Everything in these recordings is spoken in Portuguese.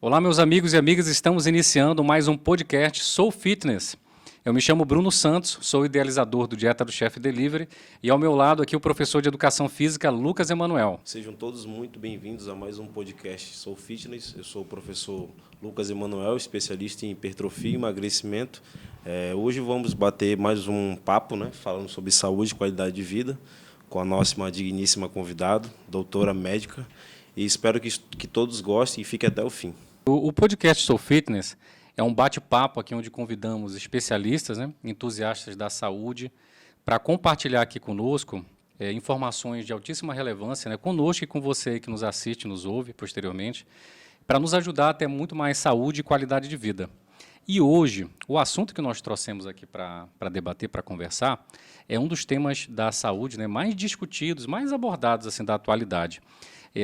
Olá, meus amigos e amigas, estamos iniciando mais um podcast Sou Fitness. Eu me chamo Bruno Santos, sou idealizador do Dieta do Chefe Delivery e ao meu lado aqui o professor de Educação Física, Lucas Emanuel. Sejam todos muito bem-vindos a mais um podcast Sou Fitness. Eu sou o professor Lucas Emanuel, especialista em hipertrofia e emagrecimento. Hoje vamos bater mais um papo, falando sobre saúde e qualidade de vida, com a nossa digníssima convidada, doutora médica, e espero que todos gostem e fiquem até o fim. O podcast Sou Fitness é um bate-papo aqui onde convidamos especialistas, entusiastas da saúde, para compartilhar aqui conosco informações de altíssima relevância, conosco e com você que nos assiste, nos ouve posteriormente, para nos ajudar a ter muito mais saúde e qualidade de vida. E hoje, o assunto que nós trouxemos aqui para debater, para conversar, é um dos temas da saúde mais discutidos, mais abordados assim, da atualidade.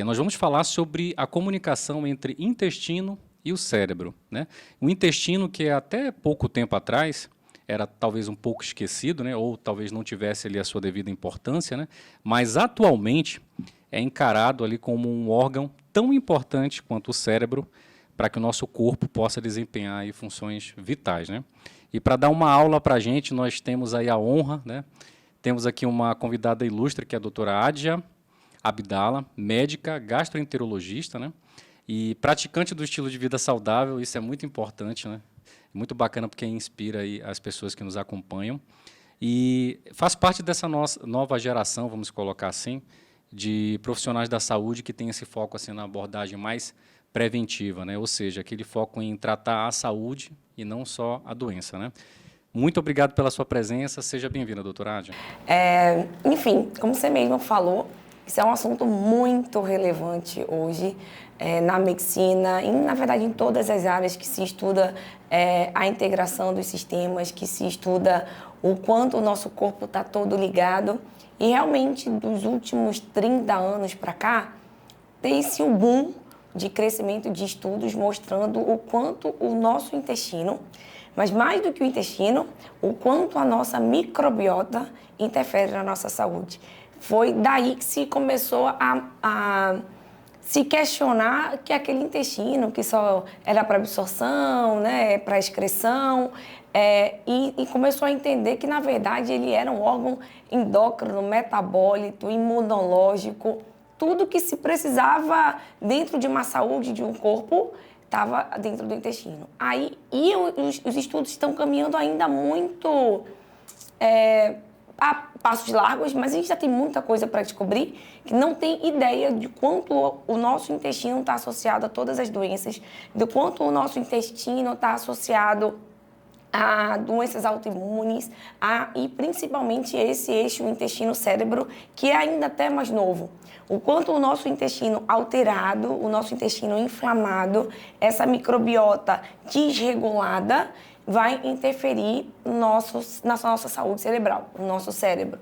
Nós vamos falar sobre a comunicação entre intestino e o cérebro. O intestino, que até pouco tempo atrás era talvez um pouco esquecido, ou talvez não tivesse ali a sua devida importância, mas atualmente é encarado ali como um órgão tão importante quanto o cérebro para que o nosso corpo possa desempenhar aí funções vitais. E para dar uma aula para a gente, nós temos aí a honra, temos aqui uma convidada ilustre, que é a doutora Adja Abdala, médica, gastroenterologista, e praticante do estilo de vida saudável. Isso é muito importante, muito bacana porque inspira aí as pessoas que nos acompanham. E faz parte dessa nossa nova geração, vamos colocar assim, de profissionais da saúde que tem esse foco assim, na abordagem mais preventiva, ou seja, aquele foco em tratar a saúde e não só a doença. Muito obrigado pela sua presença, seja bem-vinda, doutora Adja. Enfim, como você mesmo falou, isso é um assunto muito relevante hoje na medicina e, na verdade, em todas as áreas que se estuda a integração dos sistemas, que se estuda o quanto o nosso corpo está todo ligado. E, realmente, dos últimos 30 anos para cá, tem-se um boom de crescimento de estudos mostrando o quanto o nosso intestino, mas mais do que o intestino, o quanto a nossa microbiota interfere na nossa saúde. Foi daí que se começou a se questionar que aquele intestino, que só era para absorção, para excreção, e começou a entender que, na verdade, ele era um órgão endócrino, metabólico, imunológico, tudo que se precisava dentro de uma saúde de um corpo estava dentro do intestino. Os estudos estão caminhando ainda muito a passos largos, mas a gente já tem muita coisa para descobrir, que não tem ideia de quanto o nosso intestino está associado a todas as doenças, de quanto o nosso intestino está associado a doenças autoimunes, e principalmente esse eixo intestino-cérebro, que é ainda até mais novo. O quanto o nosso intestino alterado, o nosso intestino inflamado, essa microbiota desregulada, vai interferir na nossa saúde cerebral, no nosso cérebro.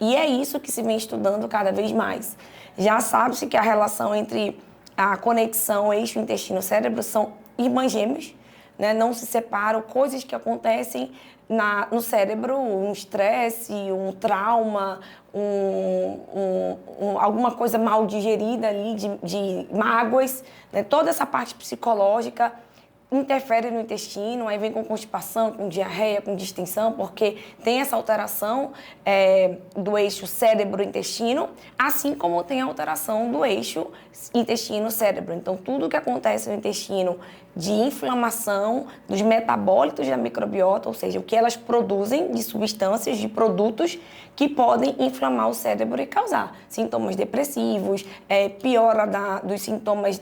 E é isso que se vem estudando cada vez mais. Já sabe-se que a relação entre a conexão eixo intestino-cérebro são irmãs gêmeas, não se separam, coisas que acontecem no cérebro, um estresse, um trauma, alguma coisa mal digerida ali, de mágoas, toda essa parte psicológica interfere no intestino, aí vem com constipação, com diarreia, com distensão, porque tem essa alteração do eixo cérebro-intestino, assim como tem a alteração do eixo intestino-cérebro. Então, tudo que acontece no intestino de inflamação dos metabólitos da microbiota, ou seja, o que elas produzem de substâncias, de produtos que podem inflamar o cérebro e causar sintomas depressivos, piora dos sintomas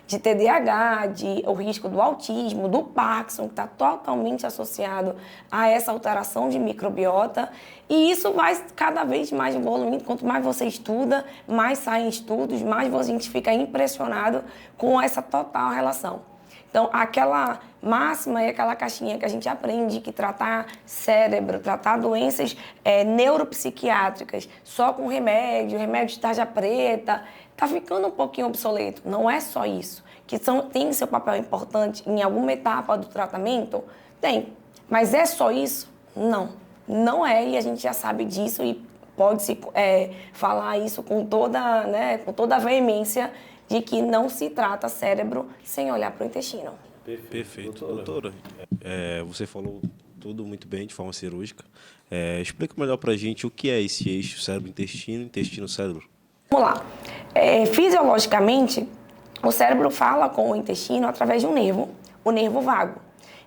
de TDAH, o risco do autismo, do Parkinson, que está totalmente associado a essa alteração de microbiota. E isso vai cada vez mais evoluindo. Quanto mais você estuda, mais saem estudos, mais a gente fica impressionado com essa total relação. Então, aquela máxima e aquela caixinha que a gente aprende que tratar cérebro, tratar doenças neuropsiquiátricas só com remédio de tarja preta, está ficando um pouquinho obsoleto. Não é só isso. Tem seu papel importante em alguma etapa do tratamento? Tem. Mas é só isso? Não. Não é, e a gente já sabe disso e pode-se falar isso com toda a veemência, de que não se trata cérebro sem olhar para o intestino. Perfeito. Doutora, você falou tudo muito bem, de forma cirúrgica. Explica melhor para a gente o que é esse eixo cérebro-intestino, intestino-cérebro. Vamos lá. Fisiologicamente, o cérebro fala com o intestino através de um nervo, o nervo vago.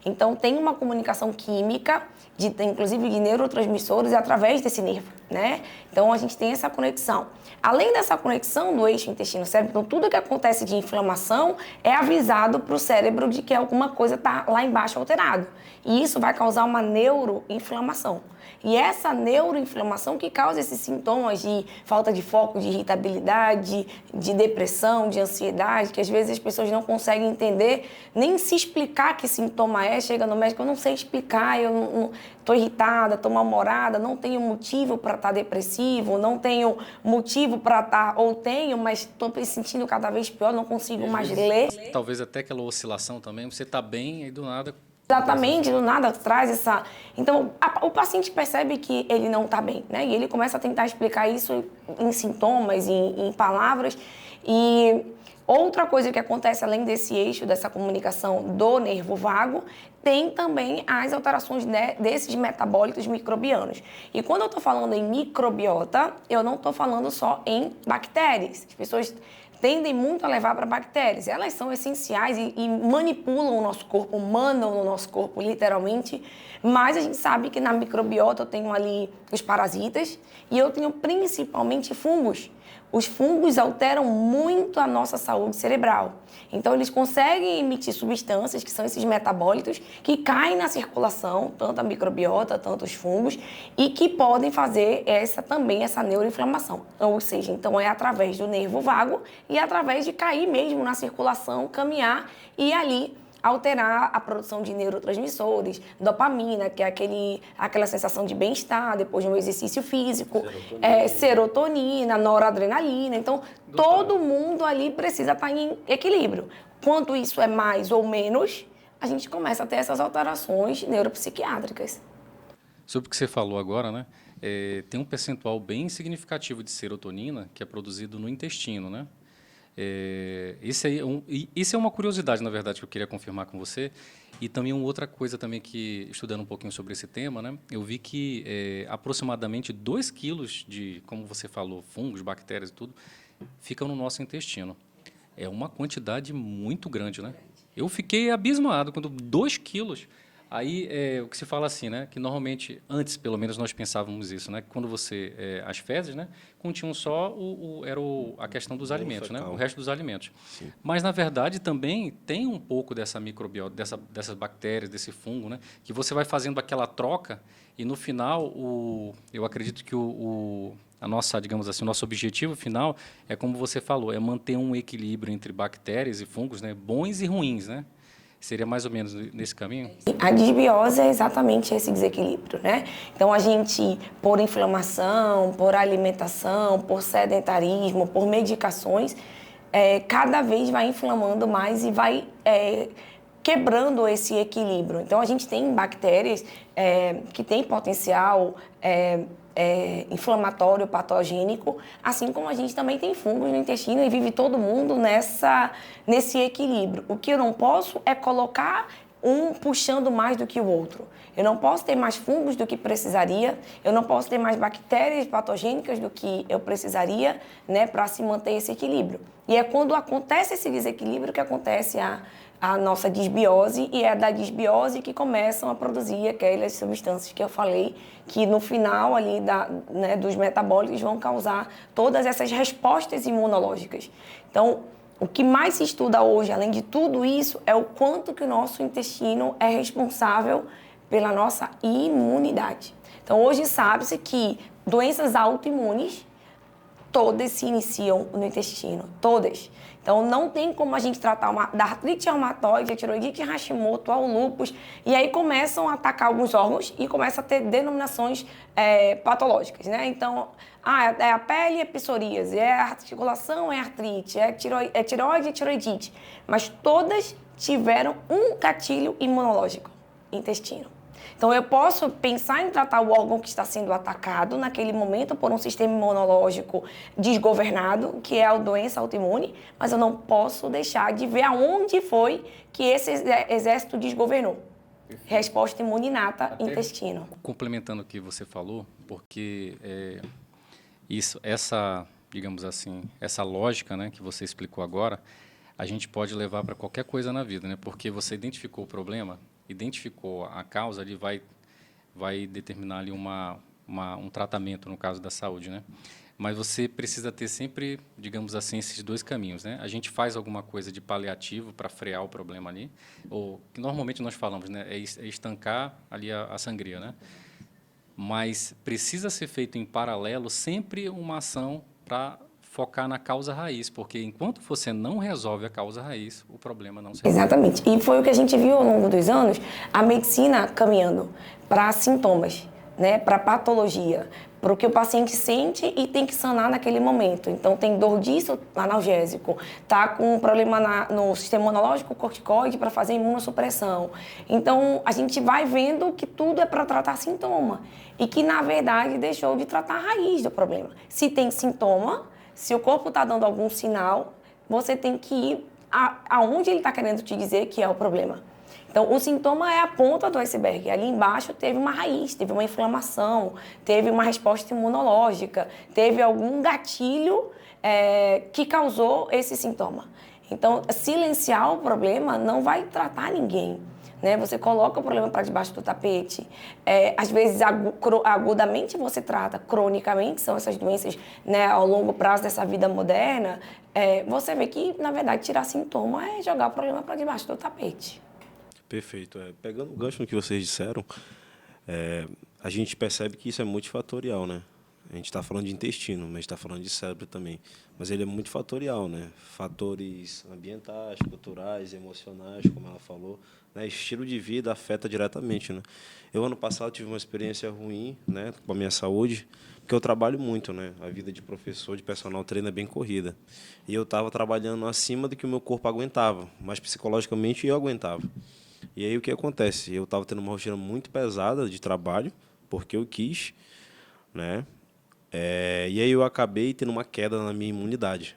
Então, tem uma comunicação química, inclusive de neurotransmissores, através desse nervo, né? Então, a gente tem essa conexão. Além dessa conexão do eixo intestino-cérebro, então, tudo que acontece de inflamação é avisado para o cérebro de que alguma coisa está lá embaixo alterado. E isso vai causar uma neuroinflamação. E essa neuroinflamação que causa esses sintomas de falta de foco, de irritabilidade, de depressão, de ansiedade, que às vezes as pessoas não conseguem entender, nem se explicar que sintoma chega no médico, eu não sei explicar, eu estou irritada, estou mal-humorada, não tenho motivo para estar depressivo, não tenho motivo para estar, ou tenho, mas estou me sentindo cada vez pior, não consigo mais ler. Talvez até aquela oscilação também, você está bem e do nada... Exatamente, do nada traz essa... Então, o paciente percebe que ele não está bem, né? E ele começa a tentar explicar isso em sintomas, em palavras. E outra coisa que acontece além desse eixo, dessa comunicação do nervo vago, tem também as alterações desses metabólitos microbianos. E quando eu estou falando em microbiota, eu não estou falando só em bactérias. As pessoas tendem muito a levar para bactérias. Elas são essenciais e manipulam o nosso corpo, mandam no nosso corpo, literalmente. Mas a gente sabe que na microbiota eu tenho ali os parasitas e eu tenho principalmente fungos. Os fungos alteram muito a nossa saúde cerebral. Então, eles conseguem emitir substâncias, que são esses metabólitos, que caem na circulação, tanto a microbiota, tanto os fungos, e que podem fazer também essa neuroinflamação. Ou seja, então é através do nervo vago e através de cair mesmo na circulação, caminhar e ali alterar a produção de neurotransmissores, dopamina, que é aquela sensação de bem-estar depois de um exercício físico, serotonina, noradrenalina. Então, todo mundo ali precisa estar em equilíbrio. Quanto isso é mais ou menos, a gente começa a ter essas alterações neuropsiquiátricas. Sobre o que você falou agora, né? Tem um percentual bem significativo de serotonina que é produzido no intestino, né? Isso é uma curiosidade, na verdade, que eu queria confirmar com você. E também uma outra coisa também que, estudando um pouquinho sobre esse tema, né, eu vi que aproximadamente 2 quilos de, como você falou, fungos, bactérias e tudo, ficam no nosso intestino. É uma quantidade muito grande, né? Eu fiquei abismado quando 2 quilos... Aí, o que se fala assim, né, que normalmente, antes, pelo menos, nós pensávamos isso, né, que quando as fezes, né, continham só a questão dos alimentos, né, o resto dos alimentos. Sim. Mas, na verdade, também tem um pouco dessa microbiota, dessas bactérias, desse fungo, né, que você vai fazendo aquela troca e, no final, eu acredito que digamos assim, o nosso objetivo final é, como você falou, é manter um equilíbrio entre bactérias e fungos, né, bons e ruins, né? Seria mais ou menos nesse caminho? A disbiose é exatamente esse desequilíbrio, né? Então, a gente, por inflamação, por alimentação, por sedentarismo, por medicações, cada vez vai inflamando mais e vai quebrando esse equilíbrio. Então, a gente tem bactérias que têm potencial inflamatório, patogênico, assim como a gente também tem fungos no intestino e vive todo mundo nesse equilíbrio. O que eu não posso é colocar um puxando mais do que o outro. Eu não posso ter mais fungos do que precisaria, eu não posso ter mais bactérias patogênicas do que eu precisaria, né, para se manter esse equilíbrio. E é quando acontece esse desequilíbrio que acontece a nossa disbiose, e é da disbiose que começam a produzir aquelas substâncias que eu falei, que no final ali dos metabólicos vão causar todas essas respostas imunológicas. Então, o que mais se estuda hoje, além de tudo isso, é o quanto que o nosso intestino é responsável pela nossa imunidade. Então, hoje sabe-se que doenças autoimunes, todas se iniciam no intestino, todas. Então, não tem como a gente tratar da artrite reumatoide, a tiroidite Hashimoto, ao lúpus, e aí começam a atacar alguns órgãos e começa a ter denominações patológicas, né? Então, é a pele, é psoríase, é a articulação, é artrite, é tiroide, é tiroidite. Mas todas tiveram um gatilho imunológico, intestino. Então, eu posso pensar em tratar o órgão que está sendo atacado naquele momento por um sistema imunológico desgovernado, que é a doença autoimune, mas eu não posso deixar de ver aonde foi que esse exército desgovernou. Resposta imune inata, intestino. Complementando o que você falou, porque essa, digamos assim, essa lógica, né, que você explicou agora, a gente pode levar para qualquer coisa na vida, né? Porque você identificou o problema, identificou a causa, ele vai determinar ali um tratamento, no caso da saúde, né? Mas você precisa ter sempre, digamos assim, esses dois caminhos, né? A gente faz alguma coisa de paliativo para frear o problema ali, ou que normalmente nós falamos, né? É estancar ali a sangria, né? Mas precisa ser feito em paralelo sempre uma ação para focar na causa raiz, porque enquanto você não resolve a causa raiz, o problema não se resolve. Exatamente. E foi o que a gente viu ao longo dos anos, a medicina caminhando para sintomas, né, para patologia, para o que o paciente sente e tem que sanar naquele momento. Então, tem dor disso, analgésico. Tá com um problema no sistema imunológico, corticoide, para fazer imunossupressão. Então, a gente vai vendo que tudo é para tratar sintoma e que, na verdade, deixou de tratar a raiz do problema. Se tem sintoma, se o corpo está dando algum sinal, você tem que ir aonde ele está querendo te dizer que é o problema. Então, o sintoma é a ponta do iceberg. Ali embaixo teve uma raiz, teve uma inflamação, teve uma resposta imunológica, teve algum gatilho que causou esse sintoma. Então, silenciar o problema não vai tratar ninguém. Né? Você coloca o problema para debaixo do tapete. Às vezes, agudamente você trata, cronicamente, são essas doenças, né, ao longo prazo dessa vida moderna. Você vê que, na verdade, tirar sintoma é jogar o problema para debaixo do tapete. Perfeito. Pegando o gancho no que vocês disseram, a gente percebe que isso é multifatorial, né? A gente está falando de intestino, mas está falando de cérebro também. Mas ele é multifatorial, né? Fatores ambientais, culturais, emocionais, como ela falou, né? Estilo de vida afeta diretamente, né? Eu, ano passado, tive uma experiência ruim, né, com a minha saúde, porque eu trabalho muito, né? A vida de professor, de personal trainer é bem corrida. E eu estava trabalhando acima do que o meu corpo aguentava, mas psicologicamente eu aguentava. E aí o que acontece? Eu estava tendo uma rotina muito pesada de trabalho, porque eu quis, né? E aí eu acabei tendo uma queda na minha imunidade.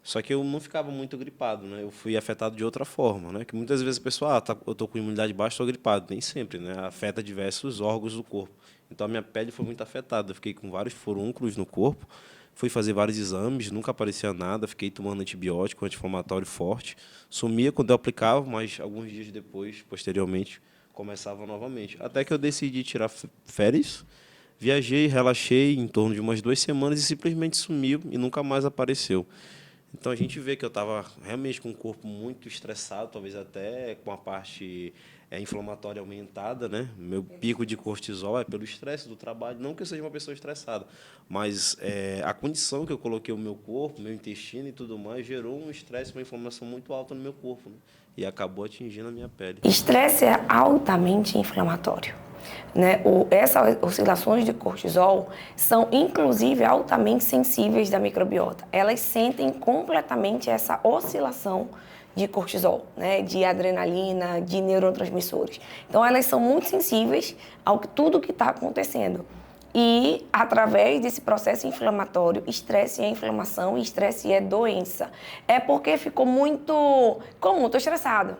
Só que eu não ficava muito gripado, né? Eu fui afetado de outra forma, né? Que muitas vezes a pessoa, eu estou com imunidade baixa, estou gripado. Nem sempre, né? Afeta diversos órgãos do corpo. Então a minha pele foi muito afetada. Eu fiquei com vários furúnculos no corpo. Fui fazer vários exames, nunca aparecia nada. Fiquei tomando antibiótico, anti-inflamatório forte. Sumia quando eu aplicava, mas alguns dias depois, posteriormente, começava novamente. Até que eu decidi tirar férias. Viajei, relaxei em torno de umas 2 semanas e simplesmente sumiu e nunca mais apareceu. Então, a gente vê que eu estava realmente com o corpo muito estressado, talvez até com a parte inflamatória aumentada, né? Meu pico de cortisol é pelo estresse do trabalho. Não que eu seja uma pessoa estressada, mas a condição que eu coloquei o meu corpo, meu intestino e tudo mais, gerou um estresse, uma inflamação muito alta no meu corpo, né? E acabou atingindo a minha pele. Estresse é altamente inflamatório. Né? Essas oscilações de cortisol são, inclusive, altamente sensíveis da microbiota. Elas sentem completamente essa oscilação de cortisol, né? De adrenalina, de neurotransmissores. Então, elas são muito sensíveis a tudo que está acontecendo. E, através desse processo inflamatório, estresse é inflamação e estresse é doença. É porque ficou muito comum, estou estressado.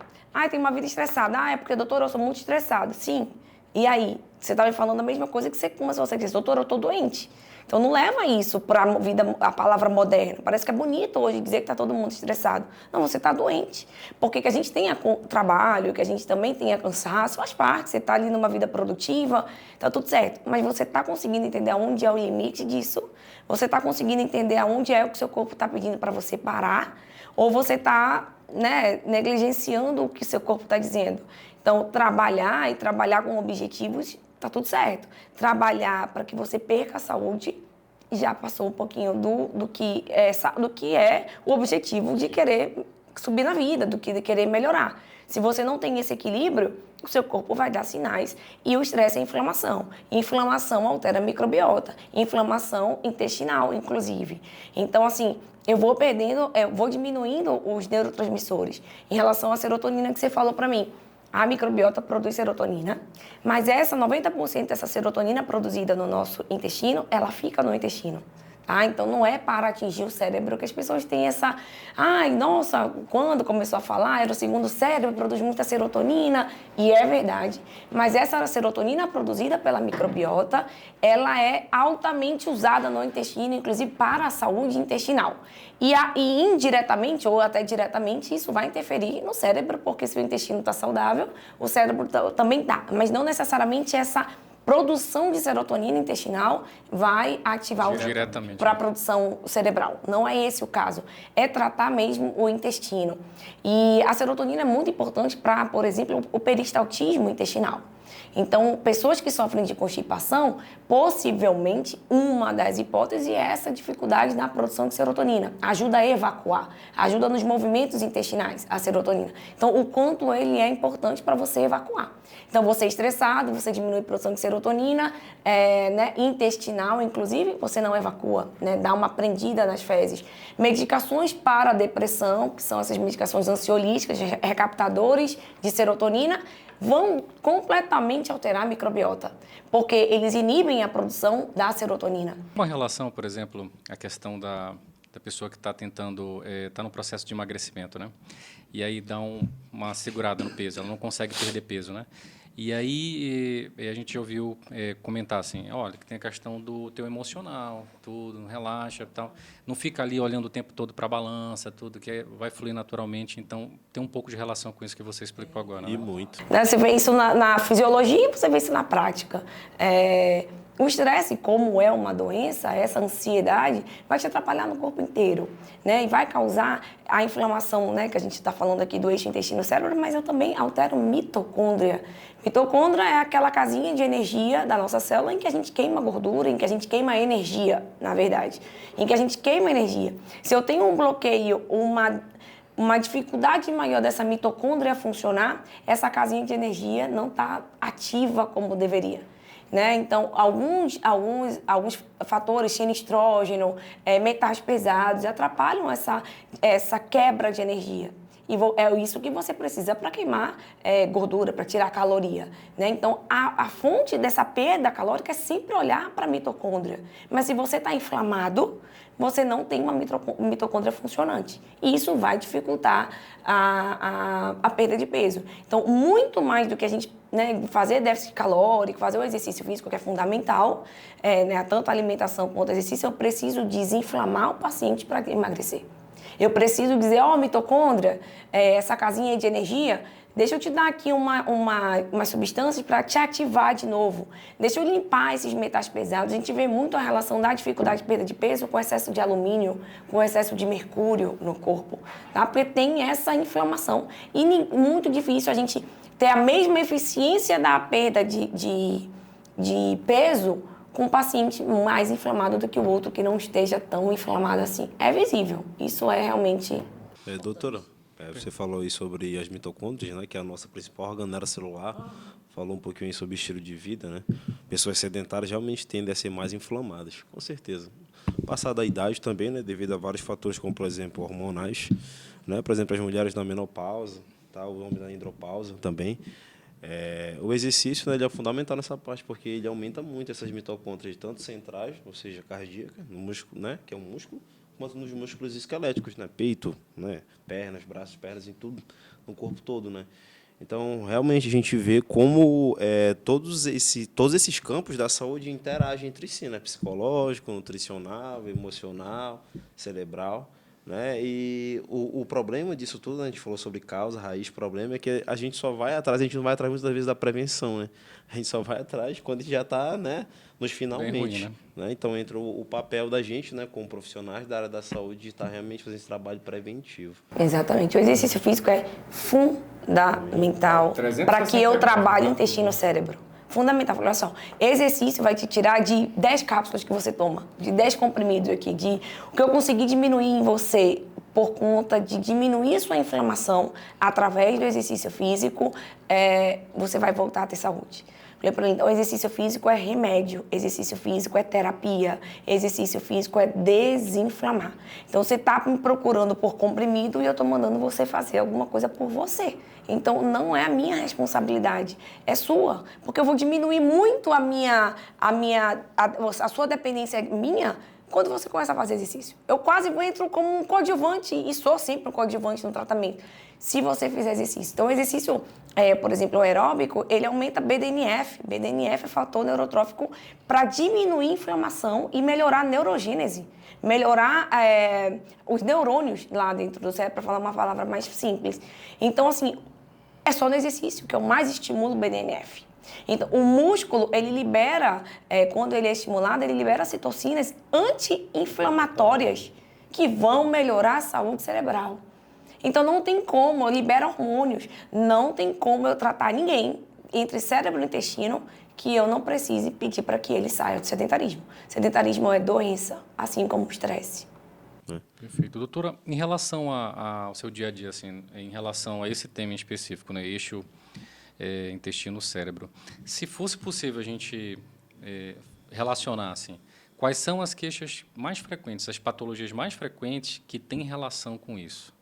Tem uma vida estressada. É porque, doutor, eu sou muito estressado. Sim. E aí, você está me falando a mesma coisa que você começou a dizer, doutor, eu estou doente. Então, não leva isso para a vida, a palavra moderna. Parece que é bonito hoje dizer que está todo mundo estressado. Não, você está doente. Porque que a gente tenha trabalho, que a gente também tenha cansaço, faz parte. Você está ali numa vida produtiva, está tudo certo. Mas você está conseguindo entender aonde é o limite disso? Você está conseguindo entender aonde é o que o seu corpo está pedindo para você parar? Ou você está, né, negligenciando o que o seu corpo está dizendo? Então, trabalhar com objetivos, está tudo certo. Trabalhar para que você perca a saúde, já passou um pouquinho do que é o objetivo de querer subir na vida, de querer melhorar. Se você não tem esse equilíbrio, o seu corpo vai dar sinais e o estresse é inflamação. Inflamação altera a microbiota, inflamação intestinal, inclusive. Então, assim, eu vou diminuindo os neurotransmissores. Em relação à serotonina que você falou para mim, A microbiota produz serotonina, mas essa 90% dessa serotonina produzida no nosso intestino, ela fica no intestino. Tá? Então, não é para atingir o cérebro que as pessoas têm essa... Ai, nossa, quando começou a falar, era o segundo cérebro, produz muita serotonina. E é verdade. Mas essa serotonina produzida pela microbiota, ela é altamente usada no intestino, inclusive para a saúde intestinal. E indiretamente, ou até diretamente, isso vai interferir no cérebro, porque se o intestino está saudável, o cérebro também está. Mas não necessariamente essa produção de serotonina intestinal vai ativar para a produção cerebral. Não é esse o caso. É tratar mesmo o intestino. E a serotonina é muito importante para, por exemplo, o peristaltismo intestinal. Então, pessoas que sofrem de constipação, possivelmente uma das hipóteses é essa dificuldade na produção de serotonina. Ajuda a evacuar, ajuda nos movimentos intestinais, a serotonina. Então, o quanto ele é importante para você evacuar. Então, você é estressado, você diminui a produção de serotonina, intestinal, inclusive, você não evacua, dá uma prendida nas fezes. Medicações para a depressão, que são essas medicações ansiolíticas, recaptadores de serotonina, vão completamente alterar a microbiota, porque eles inibem a produção da serotonina. Uma relação, por exemplo, a questão da pessoa que está tentando, está no processo de emagrecimento, né? E aí dá uma segurada no peso, ela não consegue perder peso, né? E aí a gente ouviu comentar assim, olha, que tem a questão do teu emocional, tudo, relaxa e tal. Não fica ali olhando o tempo todo para a balança, tudo, que vai fluir naturalmente. Então, tem um pouco de relação com isso que você explicou agora. E muito. Você vê isso na fisiologia e você vê isso na prática. O estresse, como é uma doença, essa ansiedade, vai te atrapalhar no corpo inteiro, né? E vai causar a inflamação, né? Que a gente está falando aqui do eixo intestino-cérebro, mas eu também altero mitocôndria. Mitocôndria é aquela casinha de energia da nossa célula em que a gente queima gordura, em que a gente queima energia, na verdade. Em que a gente queima energia. Se eu tenho um bloqueio, uma dificuldade maior dessa mitocôndria funcionar, essa casinha de energia não está ativa como deveria. Né? Então, alguns fatores, sinestrógeno, metais pesados, atrapalham essa quebra de energia. E é isso que você precisa para queimar gordura, para tirar caloria. Né? Então, a fonte dessa perda calórica é sempre olhar para a mitocôndria. Mas se você está inflamado, você não tem uma mitocôndria funcionante. E isso vai dificultar a perda de peso. Então, muito mais do que a gente fazer déficit calórico, fazer o exercício físico, que é fundamental, tanto a alimentação quanto o exercício, eu preciso desinflamar o paciente para emagrecer. Eu preciso dizer, mitocôndria, essa casinha de energia, deixa eu te dar aqui umas substâncias para te ativar de novo. Deixa eu limpar esses metais pesados. A gente vê muito a relação da dificuldade de perda de peso com excesso de alumínio, com excesso de mercúrio no corpo, tá? Porque tem essa inflamação. E muito difícil a gente ter a mesma eficiência da perda de peso com um paciente mais inflamado do que o outro, que não esteja tão inflamado assim. É visível. Isso é realmente... Doutora, você falou aí sobre as mitocôndrias, né, que é a nossa principal organela celular. Falou um pouquinho aí sobre estilo de vida, né? Pessoas sedentárias realmente tendem a ser mais inflamadas, com certeza. Passada a idade também, né, devido a vários fatores, como, por exemplo, hormonais, né? Por exemplo, as mulheres na menopausa, tá? O homem na andropausa também. O exercício, né, ele é fundamental nessa parte, porque ele aumenta muito essas mitocôndrias, tanto centrais, ou seja, cardíaca, no músculo, né, que é um músculo, quanto nos músculos esqueléticos, né, peito, né, pernas, braços, pernas, em tudo, no corpo todo, né. Então, realmente, a gente vê como todos esses campos da saúde interagem entre si, né, psicológico, nutricional, emocional, cerebral. Né? E o problema disso tudo, né? A gente falou sobre causa, raiz, problema, é que a gente só vai atrás, a gente não vai atrás muitas vezes da prevenção, né? A gente só vai atrás quando a gente já está, né, nos finalmente. Ruim, né? Então, entra o papel da gente, né, como profissionais da área da saúde, de estar realmente fazendo esse trabalho preventivo. Exatamente. O exercício físico é fundamental para que eu trabalhe intestino-cérebro. Fundamental. Olha só, exercício vai te tirar de 10 cápsulas que você toma, de 10 comprimidos aqui, o que eu consegui diminuir em você por conta de diminuir sua inflamação através do exercício físico, você vai voltar a ter saúde. Falei para ele, então, exercício físico é remédio, exercício físico é terapia, exercício físico é desinflamar. Então, você está me procurando por comprimido e eu estou mandando você fazer alguma coisa por você. Então, não é a minha responsabilidade, é sua. Porque eu vou diminuir muito a sua dependência minha quando você começa a fazer exercício. Eu quase entro como um coadjuvante, e sou sempre um coadjuvante no tratamento, se você fizer exercício. Então, o exercício, por exemplo, o aeróbico, ele aumenta BDNF. BDNF é fator neurotrófico para diminuir a inflamação e melhorar a neurogênese. Melhorar os neurônios lá dentro do cérebro, para falar uma palavra mais simples. Então, assim, é só no exercício que eu mais estimulo o BDNF. Então, o músculo, ele libera, quando ele é estimulado, ele libera citocinas anti-inflamatórias que vão melhorar a saúde cerebral. Então, não tem como, libera hormônios, não tem como eu tratar ninguém entre cérebro e intestino que eu não precise pedir para que ele saia do sedentarismo. Sedentarismo é doença, assim como o estresse. Perfeito. Doutora, em relação ao seu dia a dia, assim, em relação a esse tema em específico, né, eixo intestino-cérebro, se fosse possível a gente relacionar, assim, quais são as queixas mais frequentes, as patologias mais frequentes que têm relação com isso?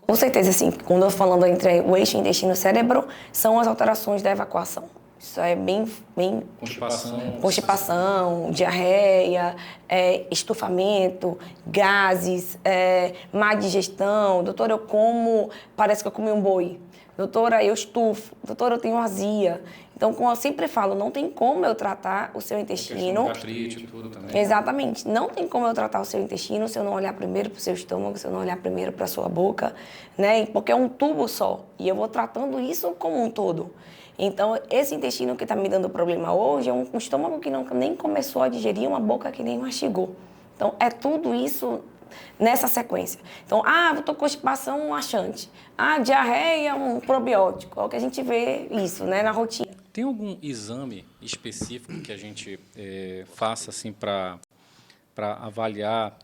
Com certeza, sim. Quando eu falando entre o eixo intestino-cérebro, são as alterações da evacuação. Isso é bem constipação, diarreia, estufamento, gases, má digestão. Doutora, eu como, parece que eu comi um boi. Doutora, eu estufo. Doutora, eu tenho azia. Então, como eu sempre falo, não tem como eu tratar o seu intestino. Gastrite, tudo também. Exatamente. Não tem como eu tratar o seu intestino se eu não olhar primeiro para o seu estômago, se eu não olhar primeiro para a sua boca, né? Porque é um tubo só. E eu vou tratando isso como um todo. Então, esse intestino que está me dando problema hoje é um estômago que nem começou a digerir, uma boca que nem mastigou. Então, é tudo isso nessa sequência. Então, eu estou com constipação, um laxante. Diarreia, um probiótico. É o que a gente vê isso, né, na rotina. Tem algum exame específico que a gente faça assim para avaliar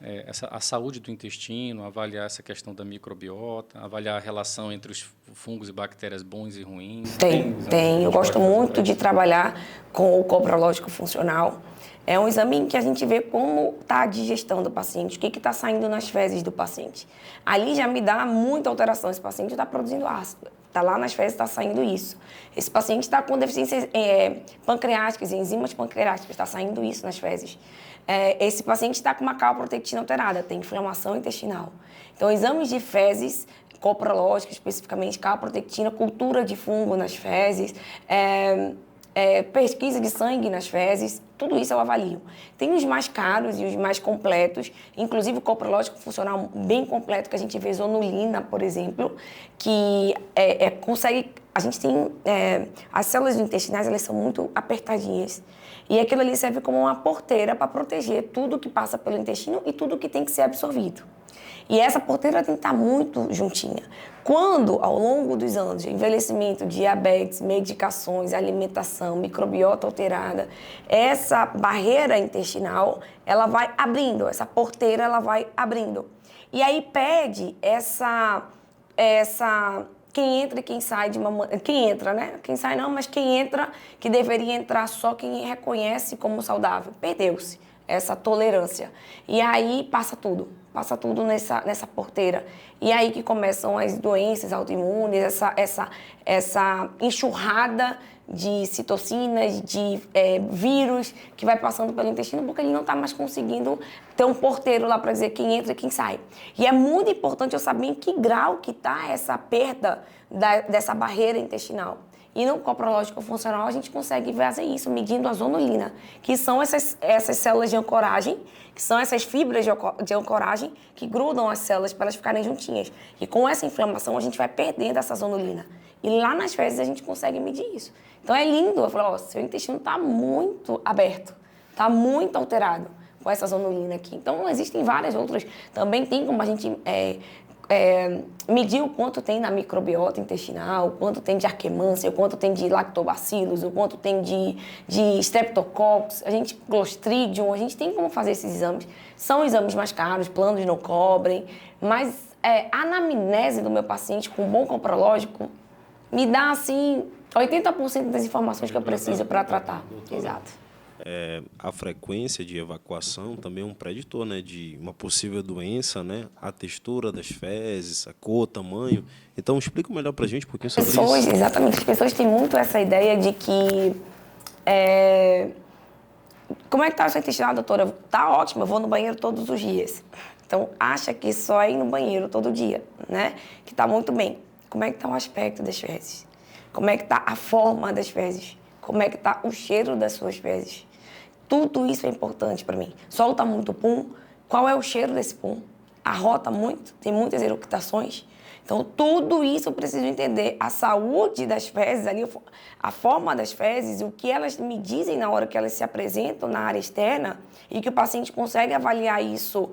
a saúde do intestino, avaliar essa questão da microbiota, avaliar a relação entre os fungos e bactérias bons e ruins? Tem. Eu gosto muito de trabalhar com o coprológico funcional. É um exame em que a gente vê como está a digestão do paciente, o que está saindo nas fezes do paciente. Ali já me dá muita alteração. Esse paciente está produzindo ácido. Está lá nas fezes, está saindo isso. Esse paciente está com deficiências pancreáticas, enzimas pancreáticas, está saindo isso nas fezes. Esse paciente está com uma calprotectina alterada, tem inflamação intestinal. Então, exames de fezes, coprológicos, especificamente calprotectina, cultura de fungo nas fezes, pesquisa de sangue nas fezes, tudo isso eu avalio. Tem os mais caros e os mais completos, inclusive o coprológico funcional bem completo, que a gente vê zonulina, por exemplo, que consegue... A gente tem... as células intestinais, elas são muito apertadinhas. E aquilo ali serve como uma porteira para proteger tudo que passa pelo intestino e tudo que tem que ser absorvido. E essa porteira tem que estar muito juntinha. Quando, ao longo dos anos, envelhecimento, diabetes, medicações, alimentação, microbiota alterada, essa barreira intestinal, ela vai abrindo, essa porteira ela vai abrindo. E aí pede quem entra e quem sai de uma... Quem entra, né? Quem sai não, mas quem entra, que deveria entrar só quem reconhece como saudável. Perdeu-se essa tolerância. E aí passa tudo nessa porteira. E aí que começam as doenças autoimunes, essa enxurrada de citocinas, de vírus que vai passando pelo intestino, porque ele não está mais conseguindo ter um porteiro lá para dizer quem entra e quem sai. E é muito importante eu saber em que grau que está essa perda dessa barreira intestinal. E no coprológico funcional a gente consegue fazer isso, medindo a zonulina, que são essas células de ancoragem, que são essas fibras de ancoragem que grudam as células para elas ficarem juntinhas. E com essa inflamação a gente vai perdendo essa zonulina. E lá nas fezes a gente consegue medir isso. Então é lindo, eu falo, seu intestino está muito aberto, está muito alterado com essa zonulina aqui. Então existem várias outras, também tem como a gente... medir o quanto tem na microbiota intestinal, o quanto tem de Akkermansia, o quanto tem de lactobacilos, o quanto tem de streptococcus, Clostridium, a gente tem como fazer esses exames. São exames mais caros, planos não cobrem, mas a anamnese do meu paciente com bom coprológico me dá, assim, 80% das informações que eu preciso para tratar. Exato. A frequência de evacuação também é um preditor, né, de uma possível doença, né, a textura das fezes, a cor, o tamanho. Então, explica melhor para a gente um pouquinho sobre isso. Exatamente. As pessoas têm muito essa ideia de que... como é que está o seu intestino, doutora? Tá ótimo, eu vou no banheiro todos os dias. Então, acha que só é ir no banheiro todo dia, né? Que está muito bem. Como é que está o aspecto das fezes? Como é que está a forma das fezes? Como é que está o cheiro das suas fezes? Tudo isso é importante para mim. Solta muito pum, qual é o cheiro desse pum? Arrota muito, tem muitas eructações. Então, tudo isso eu preciso entender. A saúde das fezes, ali, a forma das fezes, o que elas me dizem na hora que elas se apresentam na área externa e que o paciente consegue avaliar isso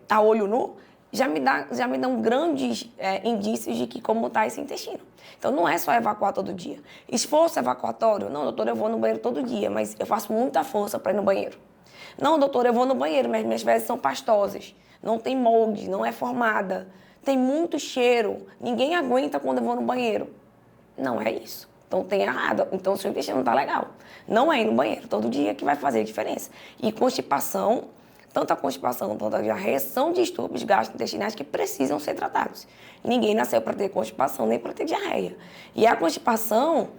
a olho nu, já me dão grandes indícios de que como está esse intestino. Então, não é só evacuar todo dia. Esforço evacuatório? Não, doutor, eu vou no banheiro todo dia, mas eu faço muita força para ir no banheiro. Não, doutor, eu vou no banheiro, mas minhas fezes são pastosas. Não tem molde, não é formada. Tem muito cheiro. Ninguém aguenta quando eu vou no banheiro. Não é isso. Então, tem errado. Então, o seu intestino não está legal. Não é ir no banheiro todo dia que vai fazer a diferença. E constipação, tanto a constipação quanto a diarreia, são distúrbios gastrointestinais que precisam ser tratados. Ninguém nasceu para ter constipação nem para ter diarreia. E a constipação,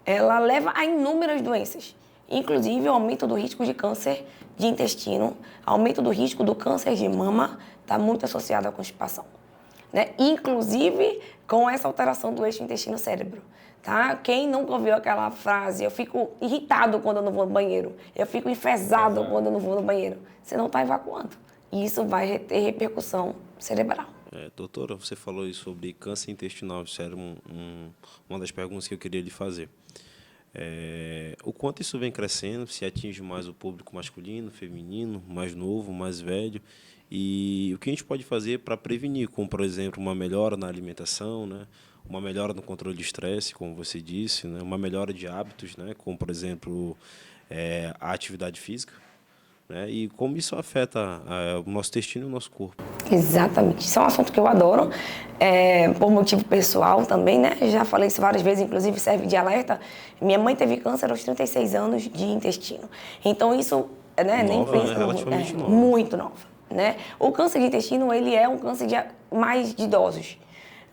ela leva a inúmeras doenças, inclusive o aumento do risco de câncer de intestino, aumento do risco do câncer de mama, está muito associado à constipação, né? Inclusive com essa alteração do eixo intestino-cérebro. Tá? Quem nunca ouviu aquela frase, eu fico irritado quando eu não vou no banheiro, eu fico enfesado quando eu não vou no banheiro. Você não está evacuando. E isso vai ter repercussão cerebral. Doutora, você falou aí sobre câncer intestinal. Isso era uma das perguntas que eu queria lhe fazer. O quanto isso vem crescendo, se atinge mais o público masculino, feminino, mais novo, mais velho, e o que a gente pode fazer para prevenir, como, por exemplo, uma melhora na alimentação, né? Uma melhora no controle de estresse, como você disse, né? Uma melhora de hábitos, né? Como, por exemplo, a atividade física, né? E como isso afeta o nosso intestino e o nosso corpo. Exatamente. Isso é um assunto que eu adoro, por motivo pessoal também, né? Já falei isso várias vezes, inclusive serve de alerta. Minha mãe teve câncer aos 36 anos de intestino. Então, isso nem pensa... Relativamente nova. Muito nova, né? O câncer de intestino, ele é um câncer mais de idosos.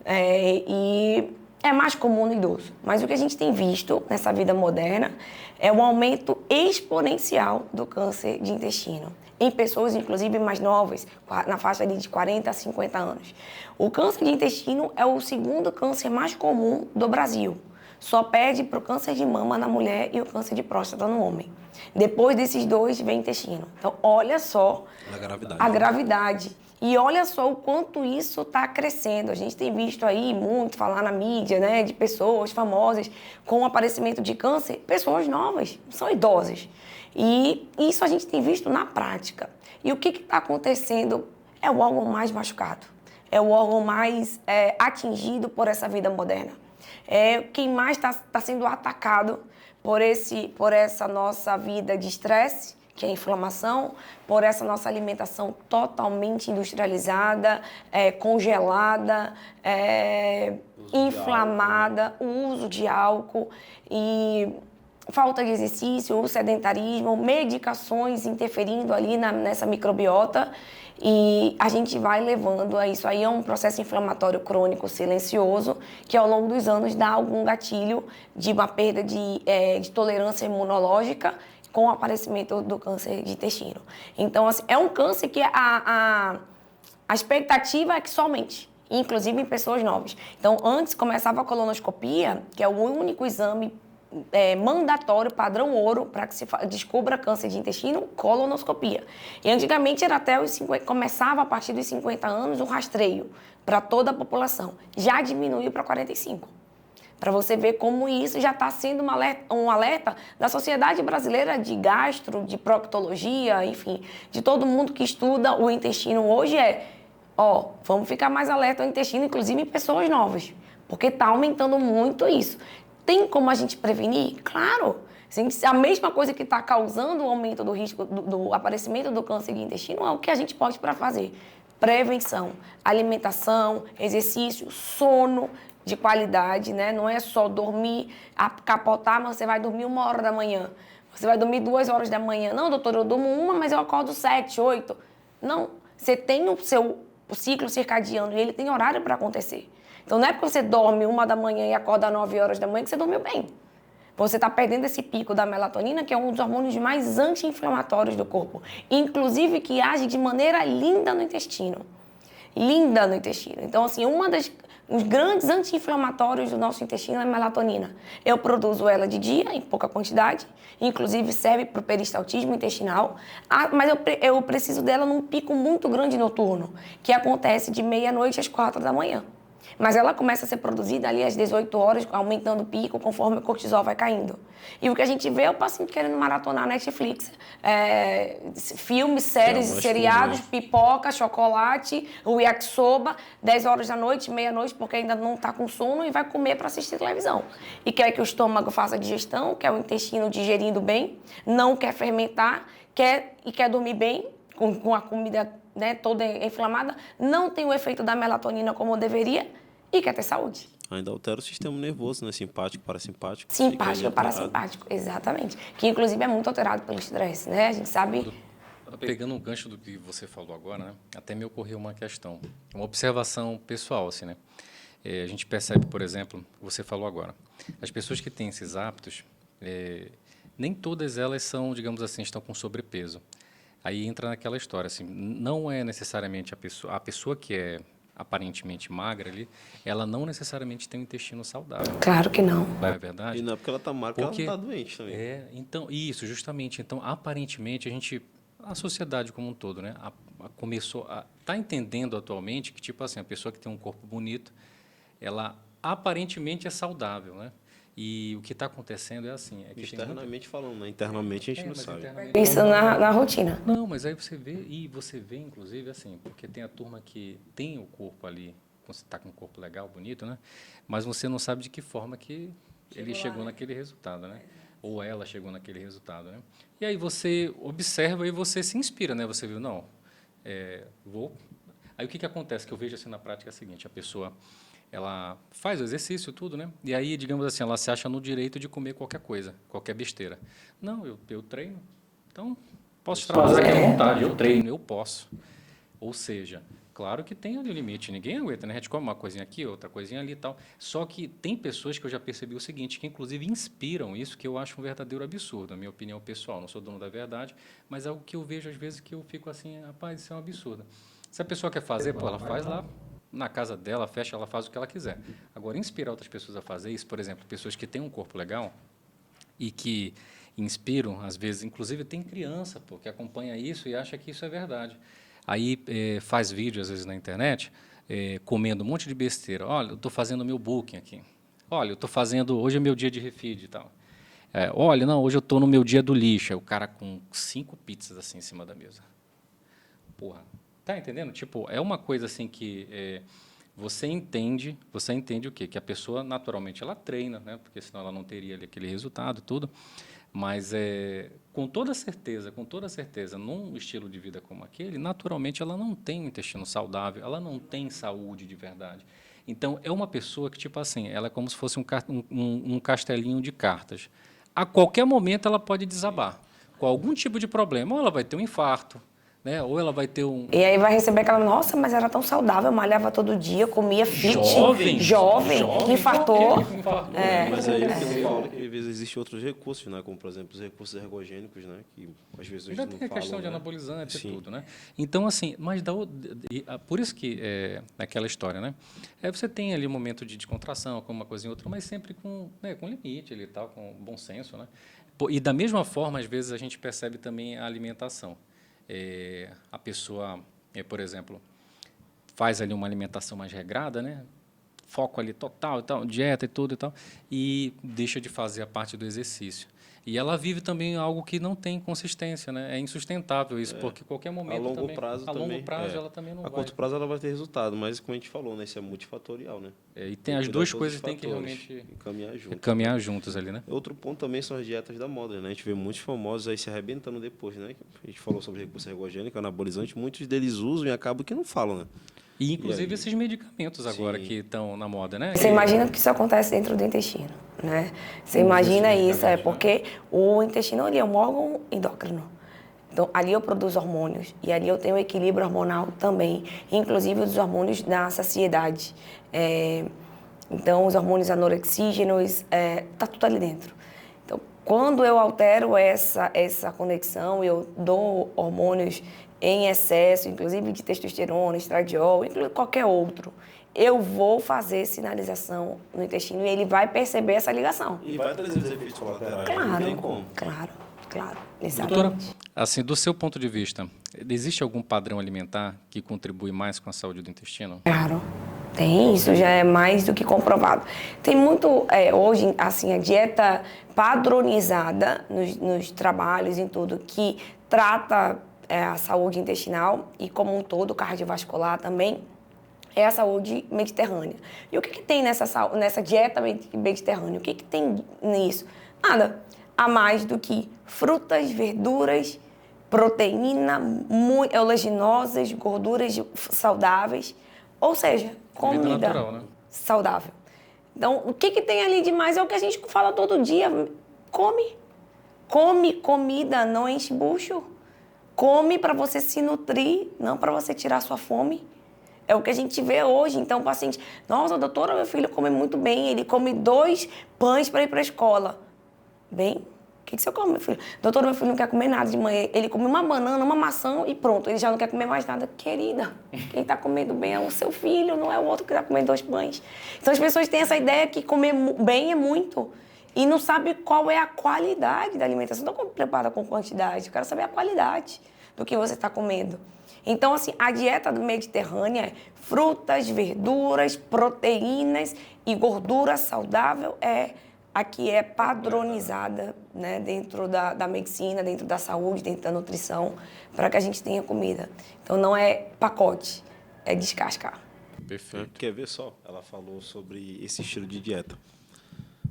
E é mais comum no idoso. Mas o que a gente tem visto nessa vida moderna é um aumento exponencial do câncer de intestino, em pessoas, inclusive, mais novas, na faixa ali de 40 a 50 anos. O câncer de intestino é o segundo câncer mais comum do Brasil. Só perde para o câncer de mama na mulher e o câncer de próstata no homem. Depois desses dois, vem intestino. Então, olha só a gravidade. E olha só o quanto isso está crescendo. A gente tem visto aí muito falar na mídia, né, de pessoas famosas com o aparecimento de câncer, pessoas novas, são idosas. E isso a gente tem visto na prática. E o que está acontecendo é o órgão mais machucado, é o órgão mais atingido por essa vida moderna. É quem mais está sendo atacado por essa nossa vida de estresse, que é a inflamação, por essa nossa alimentação totalmente industrializada, congelada, inflamada, o uso de álcool e falta de exercício, o sedentarismo, medicações interferindo ali nessa microbiota, e a gente vai levando a isso. Aí é um processo inflamatório crônico silencioso que ao longo dos anos dá algum gatilho de uma perda de tolerância imunológica com o aparecimento do câncer de intestino. Então, assim, é um câncer que a expectativa é que só aumente, inclusive em pessoas novas. Então, antes começava a colonoscopia, que é o único exame mandatório, padrão ouro, para que se descubra câncer de intestino, colonoscopia. E antigamente era até os 50, começava a partir dos 50 anos o rastreio para toda a população. Já diminuiu para 45. Para você ver como isso já está sendo um alerta da Sociedade Brasileira de Gastro, de Proctologia, enfim, de todo mundo que estuda o intestino hoje vamos ficar mais alerta ao intestino, inclusive em pessoas novas, porque está aumentando muito isso. Tem como a gente prevenir? Claro! A mesma coisa que está causando o aumento do risco do aparecimento do câncer de intestino é o que a gente pode fazer. Prevenção, alimentação, exercício, sono, de qualidade, né? Não é só dormir, capotar, mas você vai dormir 1h da manhã. Você vai dormir 2h da manhã. Não, doutor, eu durmo 1, mas eu acordo 7, 8. Não, você tem o ciclo circadiano e ele tem horário para acontecer. Então, não é porque você dorme 1 da manhã e acorda 9h da manhã que você dormiu bem. Você está perdendo esse pico da melatonina, que é um dos hormônios mais anti-inflamatórios do corpo. Inclusive, que age de maneira linda no intestino. Linda no intestino. Então, assim, os grandes anti-inflamatórios do nosso intestino é a melatonina. Eu produzo ela de dia, em pouca quantidade, inclusive serve para o peristaltismo intestinal, mas eu preciso dela num pico muito grande noturno, que acontece de meia-noite às 4 da manhã. Mas ela começa a ser produzida ali às 18 horas, aumentando o pico conforme o cortisol vai caindo. E o que a gente vê é o paciente querendo maratonar Netflix, filmes, séries, seriados, pipoca, chocolate, o yakisoba, 10 horas da noite, meia-noite, porque ainda não está com sono e vai comer para assistir televisão. E quer que o estômago faça a digestão, quer o intestino digerindo bem, não quer fermentar, quer dormir bem, com a comida, né, toda inflamada, não tem o efeito da melatonina como deveria e quer ter saúde. Ainda altera o sistema nervoso, né? Simpático, parasimpático. Simpático, parasimpático, exatamente. Que, inclusive, é muito alterado pelo estresse, né? A gente sabe... Pegando um gancho do que você falou agora, né? Até me ocorreu uma questão, uma observação pessoal, assim, né? A gente percebe, por exemplo, você falou agora, as pessoas que têm esses hábitos, nem todas elas são, digamos assim, estão com sobrepeso. Aí entra naquela história, assim, não é necessariamente a pessoa que é aparentemente magra ali, ela não necessariamente tem um intestino saudável. Claro que não. Não é verdade? E não é porque ela está magra, porque ela está doente também. Então, isso, justamente. Então, aparentemente, a sociedade como um todo, né, está entendendo atualmente que, tipo assim, a pessoa que tem um corpo bonito, ela aparentemente é saudável, né? E o que está acontecendo é assim... Externamente falando, né? Internamente a gente não sabe. Isso na rotina. Não, mas aí você vê, inclusive, assim, porque tem a turma que tem o corpo ali, você está com um corpo legal, bonito, né? Mas você não sabe de que forma que ele chegou naquele resultado, né? Ou ela chegou naquele resultado, né? E aí você observa e você se inspira, né? Você viu, não, vou... Aí o que acontece, que eu vejo assim na prática é o seguinte, a pessoa... ela faz o exercício, tudo, né? E aí, digamos assim, ela se acha no direito de comer qualquer coisa, qualquer besteira. Não, eu treino, então posso extravasar aqui à vontade, eu treino, eu posso. Ou seja, claro que tem ali o limite, ninguém aguenta, né? A gente come uma coisinha aqui, outra coisinha ali e tal. Só que tem pessoas que eu já percebi o seguinte, que inclusive inspiram isso, que eu acho um verdadeiro absurdo, a minha opinião pessoal, não sou dono da verdade, mas é algo que eu vejo às vezes que eu fico assim, rapaz, isso é um absurdo. Se a pessoa quer fazer, pô, ela faz lá, na casa dela, fecha, ela faz o que ela quiser. Agora, inspirar outras pessoas a fazer isso, por exemplo, pessoas que têm um corpo legal e que inspiram, às vezes, inclusive tem criança, pô, que acompanha isso e acha que isso é verdade. Aí faz vídeo, às vezes, na internet, comendo um monte de besteira. Olha, eu estou fazendo o meu booking aqui. Olha, eu estou fazendo, hoje é meu dia de refeed e tal. Olha, não, hoje eu estou no meu dia do lixo. O cara com 5 pizzas assim em cima da mesa. Porra. Tá entendendo? Tipo, é uma coisa assim que você entende o quê? Que a pessoa, naturalmente, ela treina, né? Porque senão ela não teria ali aquele resultado, tudo. Mas, com toda certeza, num estilo de vida como aquele, naturalmente, ela não tem um intestino saudável, ela não tem saúde de verdade. Então, é uma pessoa que, tipo assim, ela é como se fosse um castelinho de cartas. A qualquer momento, ela pode desabar com algum tipo de problema. Ou ela vai ter um infarto, né? Ou ela vai ter um... E aí vai receber aquela, nossa, mas era tão saudável, malhava todo dia, comia fit, jovem, infartou. Mas aí o que eu falo é que às vezes existem outros recursos, né? Como, por exemplo, os recursos ergogênicos, né? Que às vezes ainda não tem a falam, questão de né? anabolizante e tudo, né? Então, assim, mas por isso que aquela história, né? Você tem ali um momento de descontração, com uma coisa e outra, mas sempre com limite ali e tal, com bom senso, né? E da mesma forma, às vezes, a gente percebe também a alimentação. A pessoa, por exemplo, faz ali uma alimentação mais regrada, né? Foco ali total e tal, dieta e tudo e tal, e deixa de fazer a parte do exercício. E ela vive também algo que não tem consistência, né? É insustentável isso, porque qualquer momento a longo prazo ela também não vai. A curto prazo ela vai ter resultado, mas como a gente falou, né? Isso é multifatorial, né? E tem as duas coisas que tem que realmente caminhar juntos ali, né? Outro ponto também são as dietas da moda, né? A gente vê muitos famosos aí se arrebentando depois, né? A gente falou sobre recurso ergogênico, anabolizante, muitos deles usam e acabam que não falam, né? E, inclusive, esses medicamentos agora Sim. que estão na moda, né? Você imagina que isso acontece dentro do intestino, né? Você imagina isso, porque o intestino ele é um órgão endócrino. Então, ali eu produzo hormônios e ali eu tenho um equilíbrio hormonal também, inclusive os hormônios da saciedade. Então, os hormônios anorexígenos, tá tudo ali dentro. Então, quando eu altero essa conexão, eu dou hormônios em excesso, inclusive de testosterona, estradiol, inclusive qualquer outro, eu vou fazer sinalização no intestino e ele vai perceber essa ligação. E vai trazer os efeitos colaterais, não tem como. Claro, Doutora, exatamente. assim, do seu ponto de vista, existe algum padrão alimentar que contribui mais com a saúde do intestino? Claro, tem, isso já é mais do que comprovado. Tem muito, hoje, assim, a dieta padronizada nos trabalhos, em tudo, que trata a saúde intestinal e como um todo, cardiovascular também, é a saúde mediterrânea. E o que tem nessa dieta mediterrânea? O que tem nisso? Nada a mais do que frutas, verduras, proteína, oleaginosas, gorduras saudáveis, ou seja, comida natural, né? saudável. Então, o que tem ali de mais é o que a gente fala todo dia. Come comida, não enche bucho. Come para você se nutrir, não para você tirar sua fome. É o que a gente vê hoje. Então, o paciente, nossa, doutora, meu filho come muito bem, ele come 2 pães para ir para a escola. Bem, o que você come, meu filho? Doutora, meu filho não quer comer nada de manhã. Ele come uma banana, uma maçã e pronto. Ele já não quer comer mais nada. Querida, quem está comendo bem é o seu filho, não é o outro que está comendo 2 pães. Então, as pessoas têm essa ideia que comer bem é muito. E não sabe qual é a qualidade da alimentação. Não estou preocupada com quantidade. Eu quero saber a qualidade do que você está comendo. Então, assim, a dieta do Mediterrâneo é frutas, verduras, proteínas e gordura saudável a que é padronizada, né, dentro da medicina, dentro da saúde, dentro da nutrição, para que a gente tenha comida. Então, não é pacote, é descascar. Perfeito. Quer ver só? Ela falou sobre esse estilo de dieta.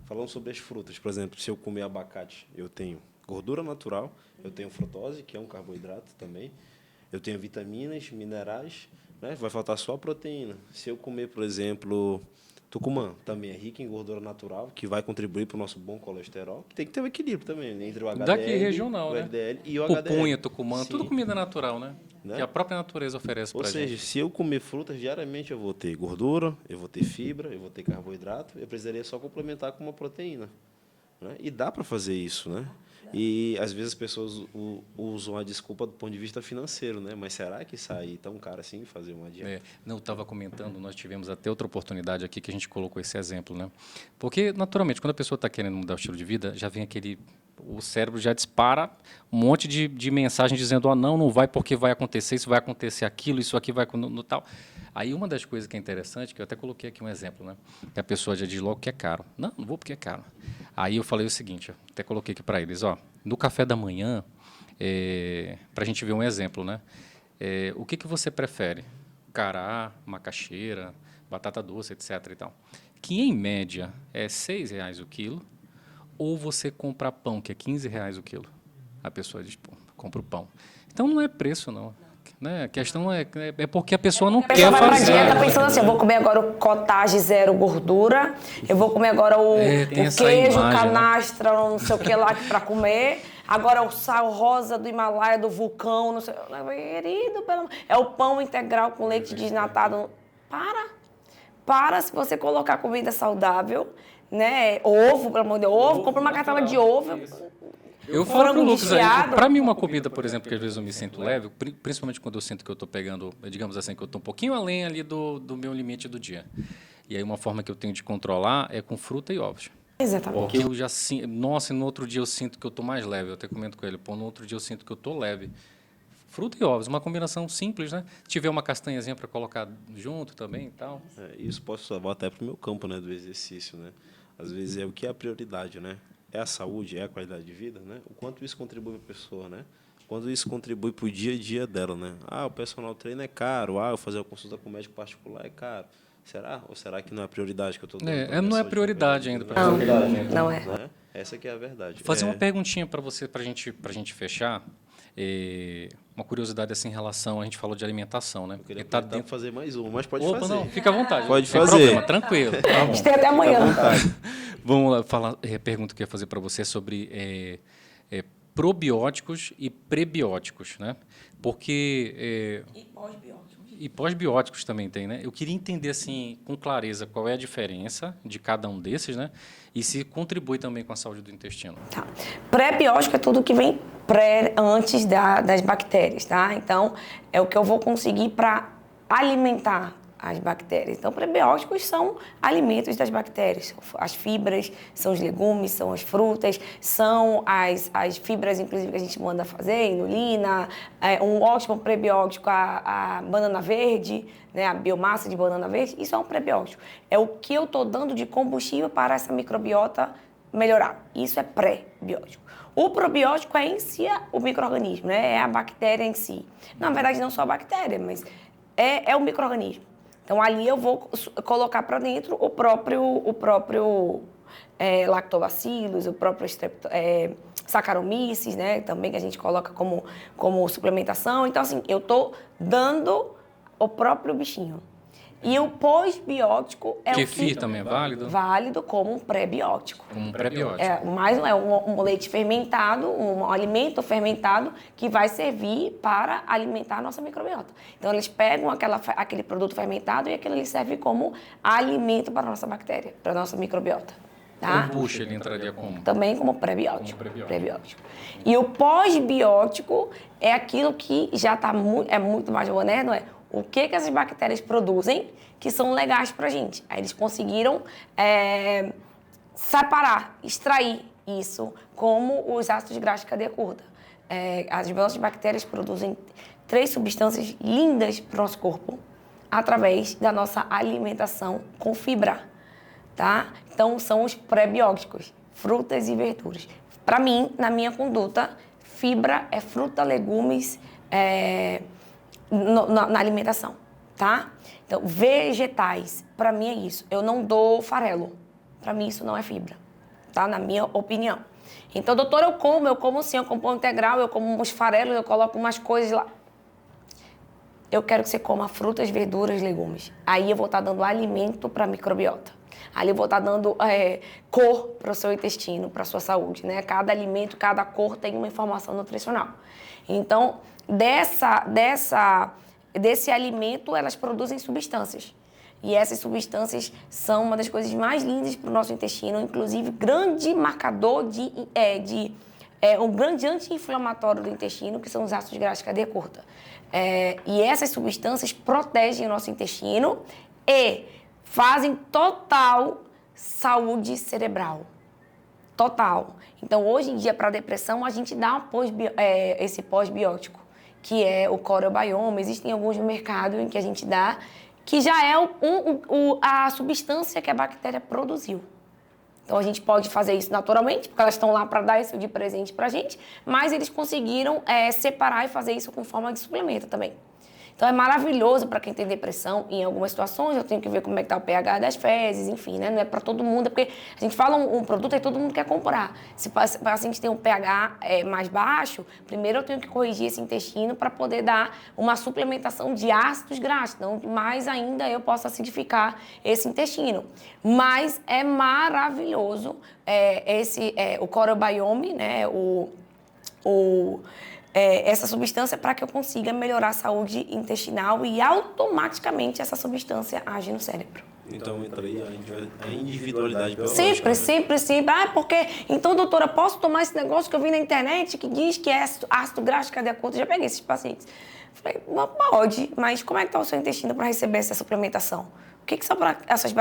Falando sobre as frutas, por exemplo, se eu comer abacate, eu tenho gordura natural, eu tenho frutose, que é um carboidrato também, eu tenho vitaminas, minerais, né? Vai faltar só a proteína. Se eu comer, por exemplo, tucumã, também é rico em gordura natural, que vai contribuir para o nosso bom colesterol, que tem que ter um equilíbrio também, né? Entre o HDL, Daqui regional, o né? LDL e o HDL. Pupunha, tucumã, Sim. tudo comida natural, né? Né? Que a própria natureza oferece Ou pra seja, gente. se eu comer frutas, diariamente eu vou ter gordura, eu vou ter fibra, eu vou ter carboidrato, eu precisaria só complementar com uma proteína. Né? E dá para fazer isso, né? E às vezes as pessoas usam a desculpa do ponto de vista financeiro, né? Mas será que sai tão caro assim fazer uma dieta? Não, eu estava comentando, nós tivemos até outra oportunidade aqui que a gente colocou esse exemplo, né? Porque, naturalmente, quando a pessoa está querendo mudar o estilo de vida, já vem o cérebro já dispara um monte de mensagem dizendo, não vai porque vai acontecer, isso vai acontecer aquilo, isso aqui vai no tal. Aí, uma das coisas que é interessante, que eu até coloquei aqui um exemplo, né? Que a pessoa já diz logo que é caro. Não vou porque é caro. Aí eu falei o seguinte, até coloquei aqui para eles, no café da manhã, para a gente ver um exemplo, né? O que você prefere? Cará, macaxeira, batata doce, etc. e tal. Que, em média, é R$6 o quilo, ou você compra pão, que é R$15 o quilo. A pessoa diz, compra o pão. Então, não é preço, não. Né? A questão é porque a pessoa não quer vai fazer. Pra dieta pensando assim, eu vou comer agora o cottage 0 gordura, eu vou comer agora o essa queijo imagem, canastra, não sei o que lá para comer, agora o sal rosa do Himalaia, do vulcão, não sei, querido, é o pão integral com leite desnatado. Para se você colocar comida saudável, né? Ovo, pelo amor de Deus, ovo, compra uma cartela de ovo. Eu falo pro Lucas, desfiado. para mim uma comida, por exemplo, que às vezes eu me sinto leve, principalmente quando eu sinto que eu estou pegando, digamos assim, que eu estou um pouquinho além ali do meu limite do dia. E aí uma forma que eu tenho de controlar é com fruta e ovos. Exatamente. Porque eu já sinto, nossa, no outro dia eu sinto que eu estou mais leve. Eu até comento com ele, no outro dia eu sinto que eu estou leve. Fruta e ovos, uma combinação simples, né? Se tiver uma castanhazinha para colocar junto também e tal. Isso posso levar até para o meu campo, né, do exercício, né? Às vezes é o que é a prioridade, né? É a saúde, é a qualidade de vida, né? O quanto isso contribui para a pessoa, né? Quando isso contribui para o dia a dia dela, né? O personal trainer é caro, eu fazer uma consulta com médico particular é caro. Será? Ou será que não é prioridade que eu estou dando? Não é prioridade ainda. Não é. Né? Essa que é a verdade. Fazer uma perguntinha para você, para a gente fechar. uma curiosidade assim em relação, a gente falou de alimentação, né? Eu queria Tá tentar fazer mais uma, mas pode Opa, fazer. não, fica à vontade. Pode sem fazer. Problema, tranquilo. Tá A bom. gente tem até amanhã. Vamos lá falar, pergunta que eu ia fazer para você sobre probióticos e prebióticos, né? Porque e pós-bióticos também tem, né? Eu queria entender assim com clareza qual é a diferença de cada um desses, né? E se contribui também com a saúde do intestino. Tá. Pré-biótico é tudo que vem antes das bactérias, tá? Então, é o que eu vou conseguir para alimentar as bactérias. Então, prebióticos são alimentos das bactérias. As fibras, são os legumes, são as frutas, são as fibras, inclusive, que a gente manda fazer, inulina, um ótimo prebiótico, a banana verde, né, a biomassa de banana verde, isso é um prebiótico. É o que eu estou dando de combustível para essa microbiota melhorar. Isso é pré-biótico. O probiótico é em si o micro-organismo, né? É a bactéria em si. Na verdade, não só a bactéria, mas é o micro-organismo. Então, ali eu vou colocar para dentro o próprio lactobacillus, o próprio Saccharomyces, né? Também que a gente coloca como suplementação. Então, assim, eu estou dando o próprio bichinho. E o pós-biótico é Kefir também é válido? válido como um pré-biótico. Como um prebiótico. É um leite fermentado, um alimento fermentado que vai servir para alimentar a nossa microbiota. Então, eles pegam aquele produto fermentado e aquilo ali serve como alimento para a nossa bactéria, para a nossa microbiota. Tá? O kombucha, ele entraria como? Também como prebiótico. Como prebiótico. Prebiótico. E o pós-biótico é aquilo que já está muito mais moderno, o que essas bactérias produzem que são legais para a gente. Aí eles conseguiram separar, extrair isso como os ácidos graxos de cadeia curta. As nossas bactérias produzem 3 substâncias lindas para o nosso corpo através da nossa alimentação com fibra, tá? Então, são os prebióticos, frutas e verduras. Para mim, na minha conduta, fibra é fruta, legumes, na alimentação, tá? Então, vegetais, para mim é isso. Eu não dou farelo. Para mim, isso não é fibra, tá? Na minha opinião. Então, doutor, eu como sim, eu como pão integral, eu como uns farelos, eu coloco umas coisas lá. Eu quero que você coma frutas, verduras, legumes. Aí eu vou estar dando alimento para a microbiota. Ali eu vou estar dando cor para o seu intestino, para a sua saúde, né? Cada alimento, cada cor tem uma informação nutricional. Então, desse alimento, elas produzem substâncias. E essas substâncias são uma das coisas mais lindas para o nosso intestino, inclusive grande marcador um grande anti-inflamatório do intestino, que são os ácidos graxos de cadeia curta. E essas substâncias protegem o nosso intestino e fazem total saúde cerebral. Total. Então, hoje em dia, para a depressão, a gente dá esse pós-biótico, que é o Coreobiome. Existem alguns no mercado em que a gente dá, que já é a substância que a bactéria produziu. Então, a gente pode fazer isso naturalmente, porque elas estão lá para dar isso de presente para a gente, mas eles conseguiram separar e fazer isso com forma de suplemento também. Então, é maravilhoso para quem tem depressão. Em algumas situações, eu tenho que ver como é que está o pH das fezes, enfim, né? Não é para todo mundo, porque a gente fala um produto e todo mundo quer comprar. Se o paciente tem um pH mais baixo, primeiro eu tenho que corrigir esse intestino para poder dar uma suplementação de ácidos graxos. Então, mais ainda eu posso acidificar esse intestino. Mas é maravilhoso o Coreobiome, né? Essa substância para que eu consiga melhorar a saúde intestinal e automaticamente essa substância age no cérebro. Então entra aí a individualidade biológica. Sempre. Porque, então, doutora, posso tomar esse negócio que eu vi na internet que diz que é ácido graxo de cadeia curta? Já peguei esses pacientes. Falei, pode, mas como é que está o seu intestino para receber essa suplementação? O que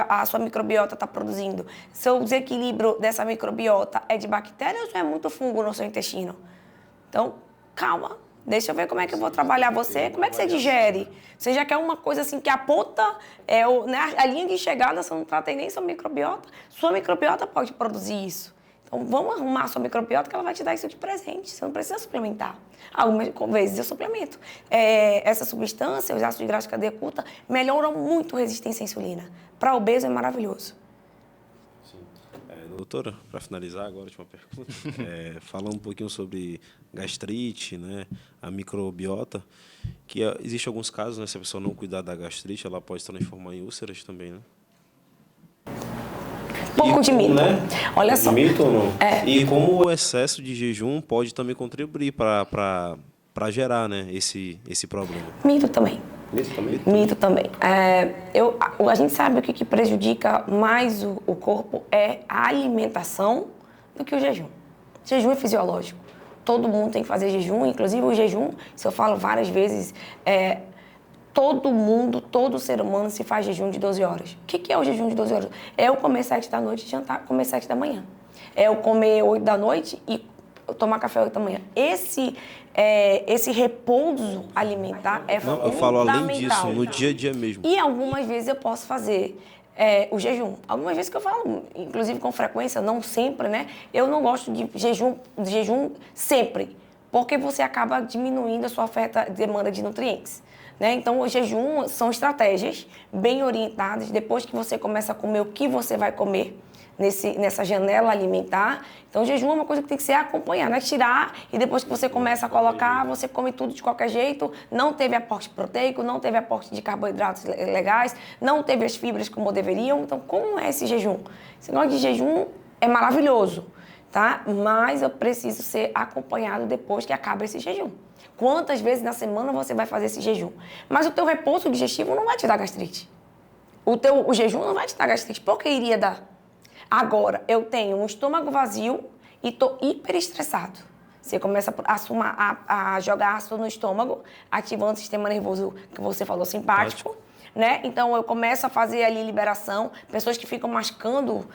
a sua microbiota está produzindo? Seu desequilíbrio dessa microbiota é de bactérias ou é muito fungo no seu intestino? Então, calma, deixa eu ver como é que eu vou trabalhar você, como é que você digere? Você já quer uma coisa assim que aponta a linha de chegada, você não trata nem sua microbiota pode produzir isso. Então, vamos arrumar a sua microbiota que ela vai te dar isso de presente, você não precisa suplementar. Algumas vezes eu suplemento. Essa substância, os ácidos graxos de cadeia curta, melhoram muito a resistência à insulina. Para obeso é maravilhoso. Sim. Doutora, para finalizar agora, a última pergunta, falando um pouquinho sobre gastrite, né, a microbiota, que existe alguns casos, né, se a pessoa não cuidar da gastrite, ela pode se transformar em úlceras também, né? Pouco de mito. Né? Olha só. De mito ou não? E como o excesso de jejum pode também contribuir para gerar, né, esse problema? Mito também. Mito também? Mito também. A gente sabe que o que prejudica mais o corpo é a alimentação do que o jejum. O jejum é fisiológico. Todo mundo tem que fazer jejum, inclusive o jejum, se eu falo várias vezes, todo mundo, todo ser humano se faz jejum de 12 horas. O que é o jejum de 12 horas? É eu comer 7 da noite e jantar, comer 7 da manhã. É eu comer 8 da noite e tomar café 8 da manhã. Esse repouso alimentar é fundamental. Eu falo além disso, no dia a dia mesmo. E algumas vezes eu posso fazer o jejum. Algumas vezes que eu falo, inclusive com frequência, não sempre, né? Eu não gosto de jejum sempre, porque você acaba diminuindo a sua oferta, demanda de nutrientes. Né? Então, o jejum são estratégias bem orientadas. Depois que você começa a comer o que você vai comer nessa janela alimentar. Então, o jejum é uma coisa que tem que ser acompanhada, não é tirar e depois que você começa a colocar, você come tudo de qualquer jeito, não teve aporte proteico, não teve aporte de carboidratos legais, não teve as fibras como deveriam. Então, como é esse jejum? Esse negócio de jejum é maravilhoso, tá? Mas eu preciso ser acompanhado depois que acaba esse jejum. Quantas vezes na semana você vai fazer esse jejum? Mas o teu repouso digestivo não vai te dar gastrite. O jejum não vai te dar gastrite. Por que iria dar? Agora, eu tenho um estômago vazio e estou hiperestressado. Você começa a jogar ácido no estômago, ativando o sistema nervoso que você falou, simpático. Né? Então, eu começo a fazer ali liberação. Pessoas que ficam mascando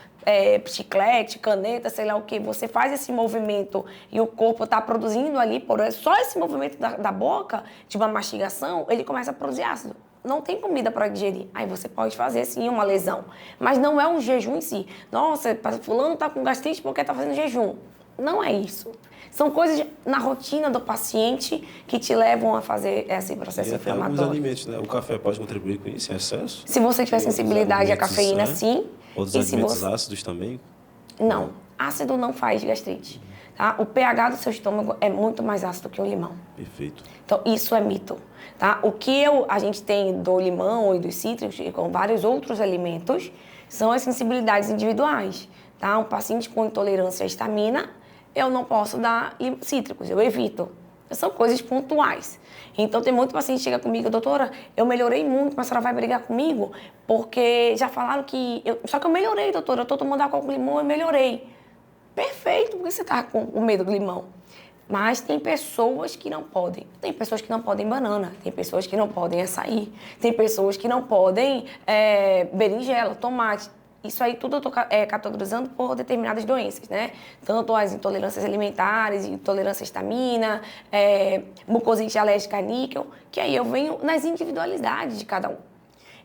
chiclete, caneta, sei lá o quê. Você faz esse movimento e o corpo está produzindo ali, só esse movimento da boca, de uma mastigação, ele começa a produzir ácido. Não tem comida para digerir. Aí você pode fazer, sim, uma lesão. Mas não é um jejum em si. Nossa, fulano está com gastrite porque está fazendo jejum. Não é isso. São coisas na rotina do paciente que te levam a fazer esse processo inflamatório. Alguns alimentos, né? O café pode contribuir com isso, em excesso? Se você tiver sensibilidade à cafeína, sim. Outros alimentos ácidos também? Não. Ácido não faz gastrite. Tá? O pH do seu estômago é muito mais ácido que o limão. Perfeito. Então, isso é mito. Tá? O que a gente tem do limão e dos cítricos e com vários outros alimentos são as sensibilidades individuais. Tá? Um paciente com intolerância à histamina, eu não posso dar cítricos, eu evito. São coisas pontuais. Então, tem muito paciente que chega comigo, doutora, eu melhorei muito, mas a senhora vai brigar comigo? Porque já falaram que... Só que eu melhorei, doutora, eu estou tomando água com limão, eu melhorei. Perfeito, por que você está com medo do limão? Mas tem pessoas que não podem. Tem pessoas que não podem banana, tem pessoas que não podem açaí, tem pessoas que não podem berinjela, tomate. Isso aí tudo eu estou categorizando por determinadas doenças, né? Tanto as intolerâncias alimentares, intolerância à histamina, mucosite alérgica a níquel, que aí eu venho nas individualidades de cada um.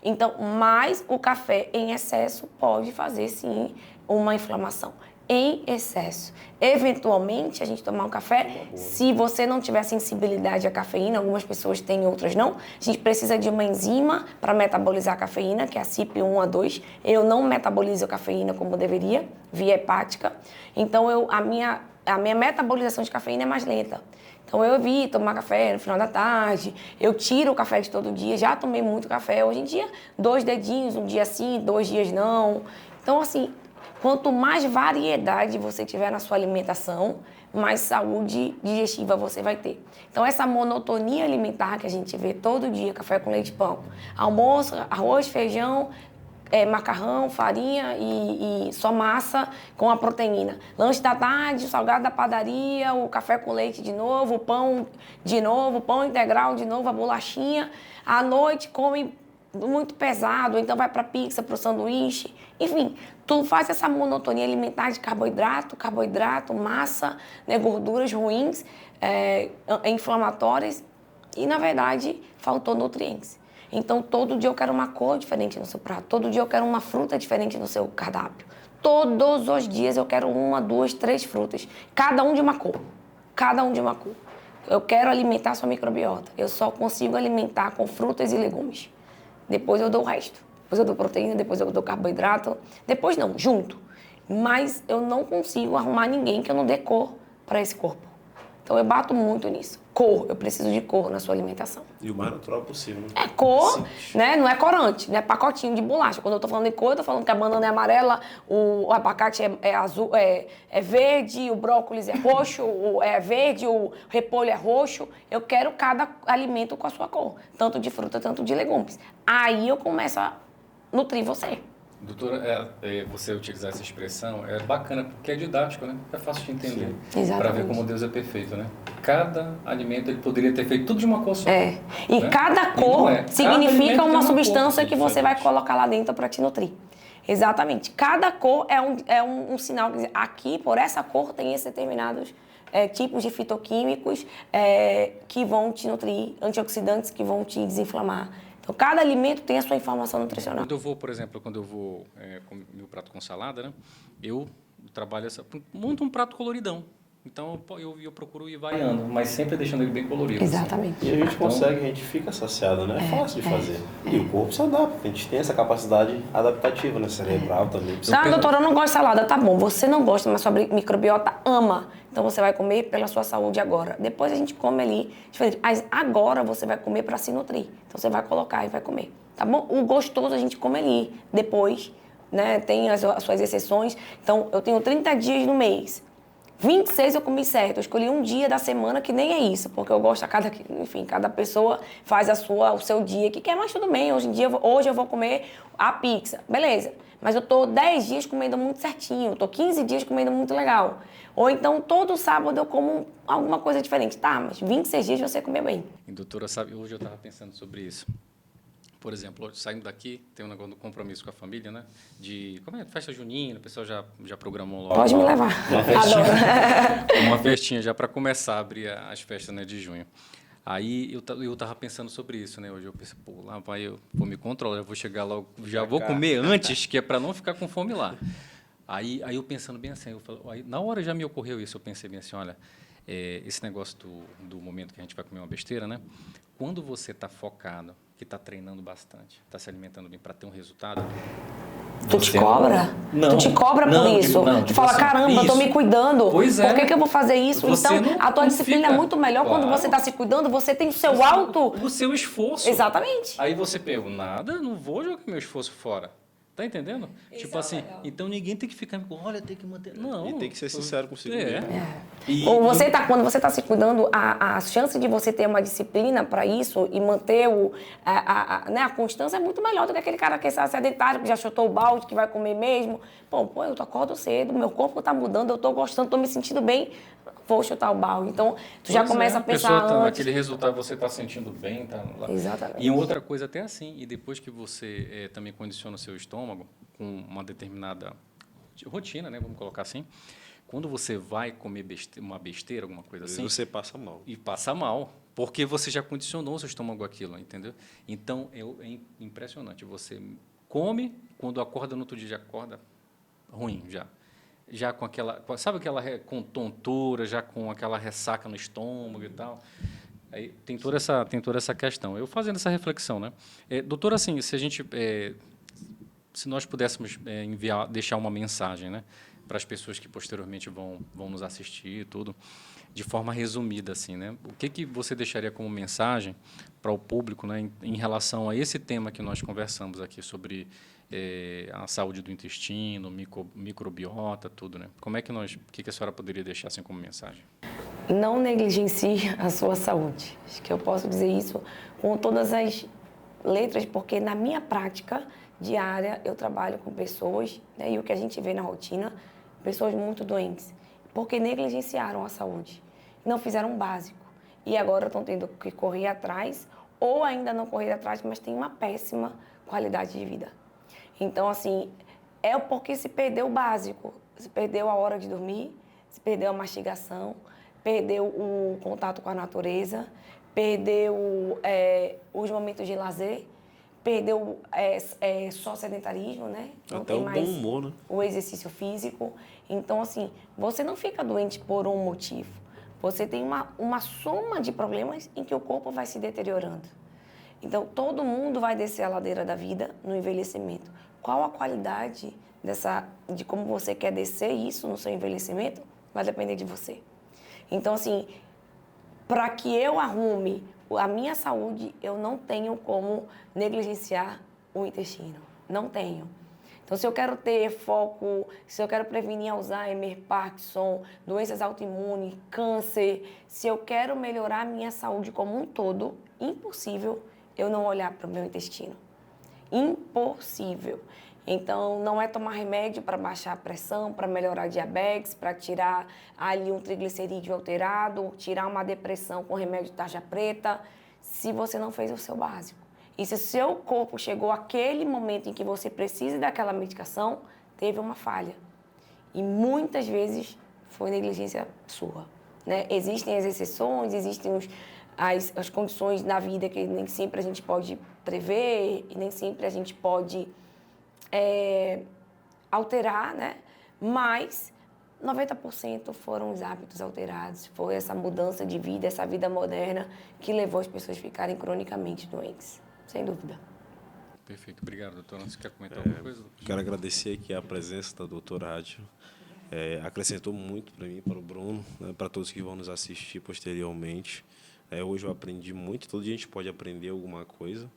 Então, mas o café em excesso pode fazer, sim, uma inflamação. Em excesso. Eventualmente, a gente tomar um café, se você não tiver sensibilidade à cafeína, algumas pessoas têm, outras não, a gente precisa de uma enzima para metabolizar a cafeína, que é a CYP1A2. Eu não metabolizo a cafeína como deveria, via hepática. Então, a minha metabolização de cafeína é mais lenta. Então, eu evito tomar café no final da tarde, eu tiro o café de todo dia, já tomei muito café. Hoje em dia, 2 dedinhos, um dia sim, 2 dias não. Então, assim, quanto mais variedade você tiver na sua alimentação, mais saúde digestiva você vai ter. Então, essa monotonia alimentar que a gente vê todo dia, café com leite e pão, almoço, arroz, feijão, macarrão, farinha e só massa com a proteína. Lanche da tarde, o salgado da padaria, o café com leite de novo, o pão de novo, pão integral de novo, a bolachinha. À noite come muito pesado, então vai para pizza, para o sanduíche. Enfim, tu faz essa monotonia alimentar de carboidrato, massa, né, gorduras ruins, inflamatórias e, na verdade, faltou nutrientes. Então, todo dia eu quero uma cor diferente no seu prato, todo dia eu quero uma fruta diferente no seu cardápio. Todos os dias eu quero 1, 2, 3 frutas, cada um de uma cor, Eu quero alimentar a sua microbiota, eu só consigo alimentar com frutas e legumes. Depois eu dou o resto. Depois eu dou proteína, depois eu dou carboidrato. Depois não, junto. mas eu não consigo arrumar ninguém que eu não dê cor para esse corpo. Então eu bato muito nisso. Cor, eu preciso de cor na sua alimentação. E o mais natural possível, né? É cor, Simples. né? Não é corante, não é pacotinho de bolacha. Quando eu tô falando de cor, eu tô falando que a banana é amarela, o abacate é azul, é verde, o brócolis é roxo, é verde, o repolho é roxo. Eu quero cada alimento com a sua cor, tanto de fruta, tanto de legumes. Aí eu começo a nutrir você. Doutora, você utilizar essa expressão é bacana porque é didático, né? É fácil de entender. Exatamente. Para ver como Deus é perfeito, né? Cada alimento ele poderia ter feito tudo de uma cor só. É. E né? cada E não cor é. Cada significa alimento tem uma cor substância que você vai diferente. colocar lá dentro para te nutrir. Exatamente. Cada cor é um sinal. Quer dizer, aqui, por essa cor, tem esses determinados tipos de fitoquímicos que vão te nutrir, antioxidantes que vão te desinflamar. Então, cada alimento tem a sua informação nutricional. Quando eu vou, por exemplo, comer meu prato com salada, né? Eu trabalho monto um prato coloridão. Então, eu procuro ir variando, mas sempre deixando ele bem colorido. Exatamente. E a gente consegue, a gente fica saciado, né? É fácil de fazer. E o corpo se adapta, a gente tem essa capacidade adaptativa, né? Cerebral também. Ah, doutora, eu não gosto de salada. Tá bom, você não gosta, mas sua microbiota ama. Então você vai comer pela sua saúde agora. Depois a gente come ali diferente. Mas agora você vai comer para se nutrir. Então você vai colocar e vai comer. Tá bom? O gostoso a gente come ali. Depois, né? Tem as suas exceções. Então eu tenho 30 dias no mês. 26 eu comi certo. Eu escolhi um dia da semana que nem é isso, porque eu gosto cada pessoa faz o seu dia que quer, mas tudo bem. Hoje eu vou comer a pizza. Beleza. Mas eu tô 10 dias comendo muito certinho, eu tô 15 dias comendo muito legal. Ou então todo sábado eu como alguma coisa diferente. Tá, mas 26 dias você comeu bem. E doutora, sabe, hoje eu estava pensando sobre isso. Por exemplo, saindo daqui, tem um negócio do compromisso com a família, né? Festa junina, o pessoal já programou logo. Pode me levar. Adoro. Uma festinha já para começar a abrir as festas, né, de junho. Aí eu estava pensando sobre isso, né? Hoje eu pensei, lá eu vou me controlar, eu vou chegar logo, vou comer antes, que é para não ficar com fome lá. Aí eu pensando bem assim, na hora já me ocorreu isso, eu pensei bem assim, olha, esse negócio do momento que a gente vai comer uma besteira, né? Quando você está focado, que está treinando bastante, está se alimentando bem para ter um resultado... Tu te cobra? Não. Tu te cobra por isso? Tu fala, caramba, eu tô me cuidando. Pois é. Por que eu vou fazer isso? Você então, a tua disciplina é muito melhor quando você está se cuidando, você tem o seu O seu esforço. Exatamente. Aí você pega, não vou jogar meu esforço fora. Tá entendendo? Isso tipo é assim, legal. então ninguém tem que ficar, olha, tem que manter... Não. E tem que ser sincero consigo mesmo. Quando você está se cuidando, a chance de você ter uma disciplina para isso e manter a constância é muito melhor do que aquele cara que é sedentário, que já chutou o balde, que vai comer mesmo. Pô, eu acordo cedo, meu corpo está mudando, eu estou gostando, estou me sentindo bem, vou chutar o balde. Então, tu já começa a pensar antes. Aquele resultado você está sentindo bem, tá lá. Exatamente. E outra coisa até assim, e depois que você também condiciona o seu estômago com uma determinada rotina, né, vamos colocar assim, quando você vai comer uma besteira, alguma coisa assim... Você passa mal. E passa mal, porque você já condicionou o seu estômago àquilo, entendeu? Então, é impressionante. Você come, quando acorda no outro dia, já acorda ruim, já com aquela... Sabe com tontura, já com aquela ressaca no estômago e tal? Aí tem toda essa questão. Eu fazendo essa reflexão, né? Doutor, assim, se nós pudéssemos deixar uma mensagem, né, para as pessoas que posteriormente vão nos assistir e tudo, de forma resumida, assim, né? O que você deixaria como mensagem para o público, né, em relação a esse tema que nós conversamos aqui sobre a saúde do intestino, microbiota, tudo, né? O que a senhora poderia deixar assim como mensagem? Não negligencie a sua saúde. Acho que eu posso dizer isso com todas as letras, porque na minha prática diária eu trabalho com pessoas, né, e o que a gente vê na rotina, pessoas muito doentes, porque negligenciaram a saúde, não fizeram o básico. E agora estão tendo que correr atrás, ou ainda não correr atrás, mas tem uma péssima qualidade de vida. Então, assim, é porque se perdeu o básico, se perdeu a hora de dormir, se perdeu a mastigação, perdeu o contato com a natureza, perdeu os momentos de lazer, perdeu só sedentarismo, né? Não Até tem o bom mais humor, né? o exercício físico. Então, assim, você não fica doente por um motivo. Você tem uma soma de problemas em que o corpo vai se deteriorando. Então, todo mundo vai descer a ladeira da vida no envelhecimento. qual a qualidade de como você quer descer isso no seu envelhecimento, vai depender de você. Então, assim, para que eu arrume a minha saúde, eu não tenho como negligenciar o intestino. Não tenho. Então, se eu quero ter foco, se eu quero prevenir Alzheimer, Parkinson, doenças autoimunes, câncer, se eu quero melhorar a minha saúde como um todo, impossível eu não olhar para o meu intestino. Impossível. Então, não é tomar remédio para baixar a pressão, para melhorar a diabetes, para tirar ali um triglicerídeo alterado, tirar uma depressão com remédio de tarja preta, se você não fez o seu básico. E se o seu corpo chegou àquele momento em que você precisa daquela medicação, teve uma falha. E muitas vezes foi negligência sua, né? Existem as exceções, existem as condições da vida que nem sempre a gente pode prever e nem sempre a gente pode alterar, né? Mas 90% foram os hábitos alterados, foi essa mudança de vida, essa vida moderna que levou as pessoas a ficarem cronicamente doentes, sem dúvida. Perfeito, obrigado, doutora. Você quer comentar alguma coisa? Quero agradecer aqui a presença da doutora Rádio. Acrescentou muito para mim, para o Bruno, né, para todos que vão nos assistir posteriormente. Hoje eu aprendi muito, todo dia a gente pode aprender alguma coisa.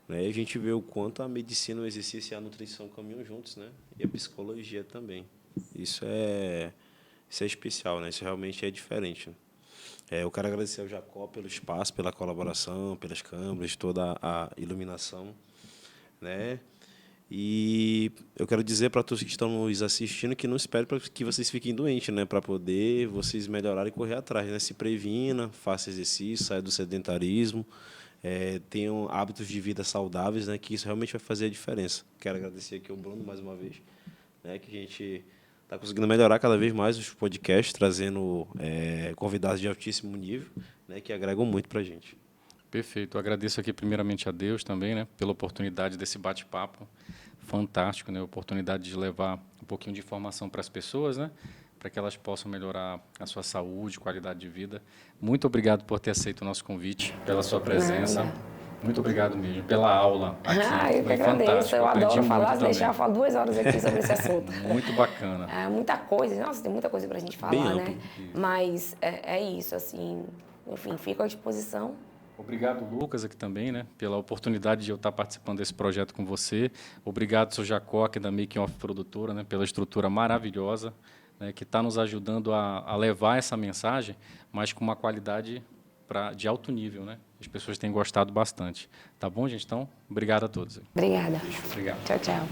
Né? E a gente vê o quanto a medicina, o exercício e a nutrição caminham juntos, né? E a psicologia também. Isso é especial, né? Isso realmente é diferente. Eu quero agradecer ao Jacó pelo espaço, pela colaboração, pelas câmeras, toda a iluminação, né? E eu quero dizer para todos que estão nos assistindo que não espere para que vocês fiquem doentes, né? Para poder vocês melhorarem e correr atrás, né? Se previna, faça exercício, saia do sedentarismo, tenham hábitos de vida saudáveis, né? Que isso realmente vai fazer a diferença. Quero agradecer aqui ao Bruno mais uma vez, né? Que a gente está conseguindo melhorar cada vez mais os podcasts, trazendo convidados de altíssimo nível, né? Que agregam muito para a gente. Perfeito. Eu agradeço aqui primeiramente a Deus também, né, pela oportunidade desse bate-papo fantástico, né, a oportunidade de levar um pouquinho de informação para as pessoas, né, para que elas possam melhorar a sua saúde, qualidade de vida. Muito obrigado por ter aceito o nosso convite, pela sua presença. Muito obrigado mesmo pela aula aqui. Eu que agradeço. Eu adoro falar, deixar eu falar 2 horas aqui sobre esse assunto. Muito bacana. Muita coisa. Nossa, tem muita coisa para a gente falar, né? Mas é isso, assim. Enfim, fico à disposição. Obrigado, Lucas, aqui também, né, pela oportunidade de eu estar participando desse projeto com você. Obrigado, seu Jacó, aqui da Making Off Produtora, né, pela estrutura maravilhosa, né, que está nos ajudando a levar essa mensagem, mas com uma qualidade de alto nível, né? As pessoas têm gostado bastante. Tá bom, gente? Então, obrigado a todos. Obrigada. Obrigado. Tchau, tchau.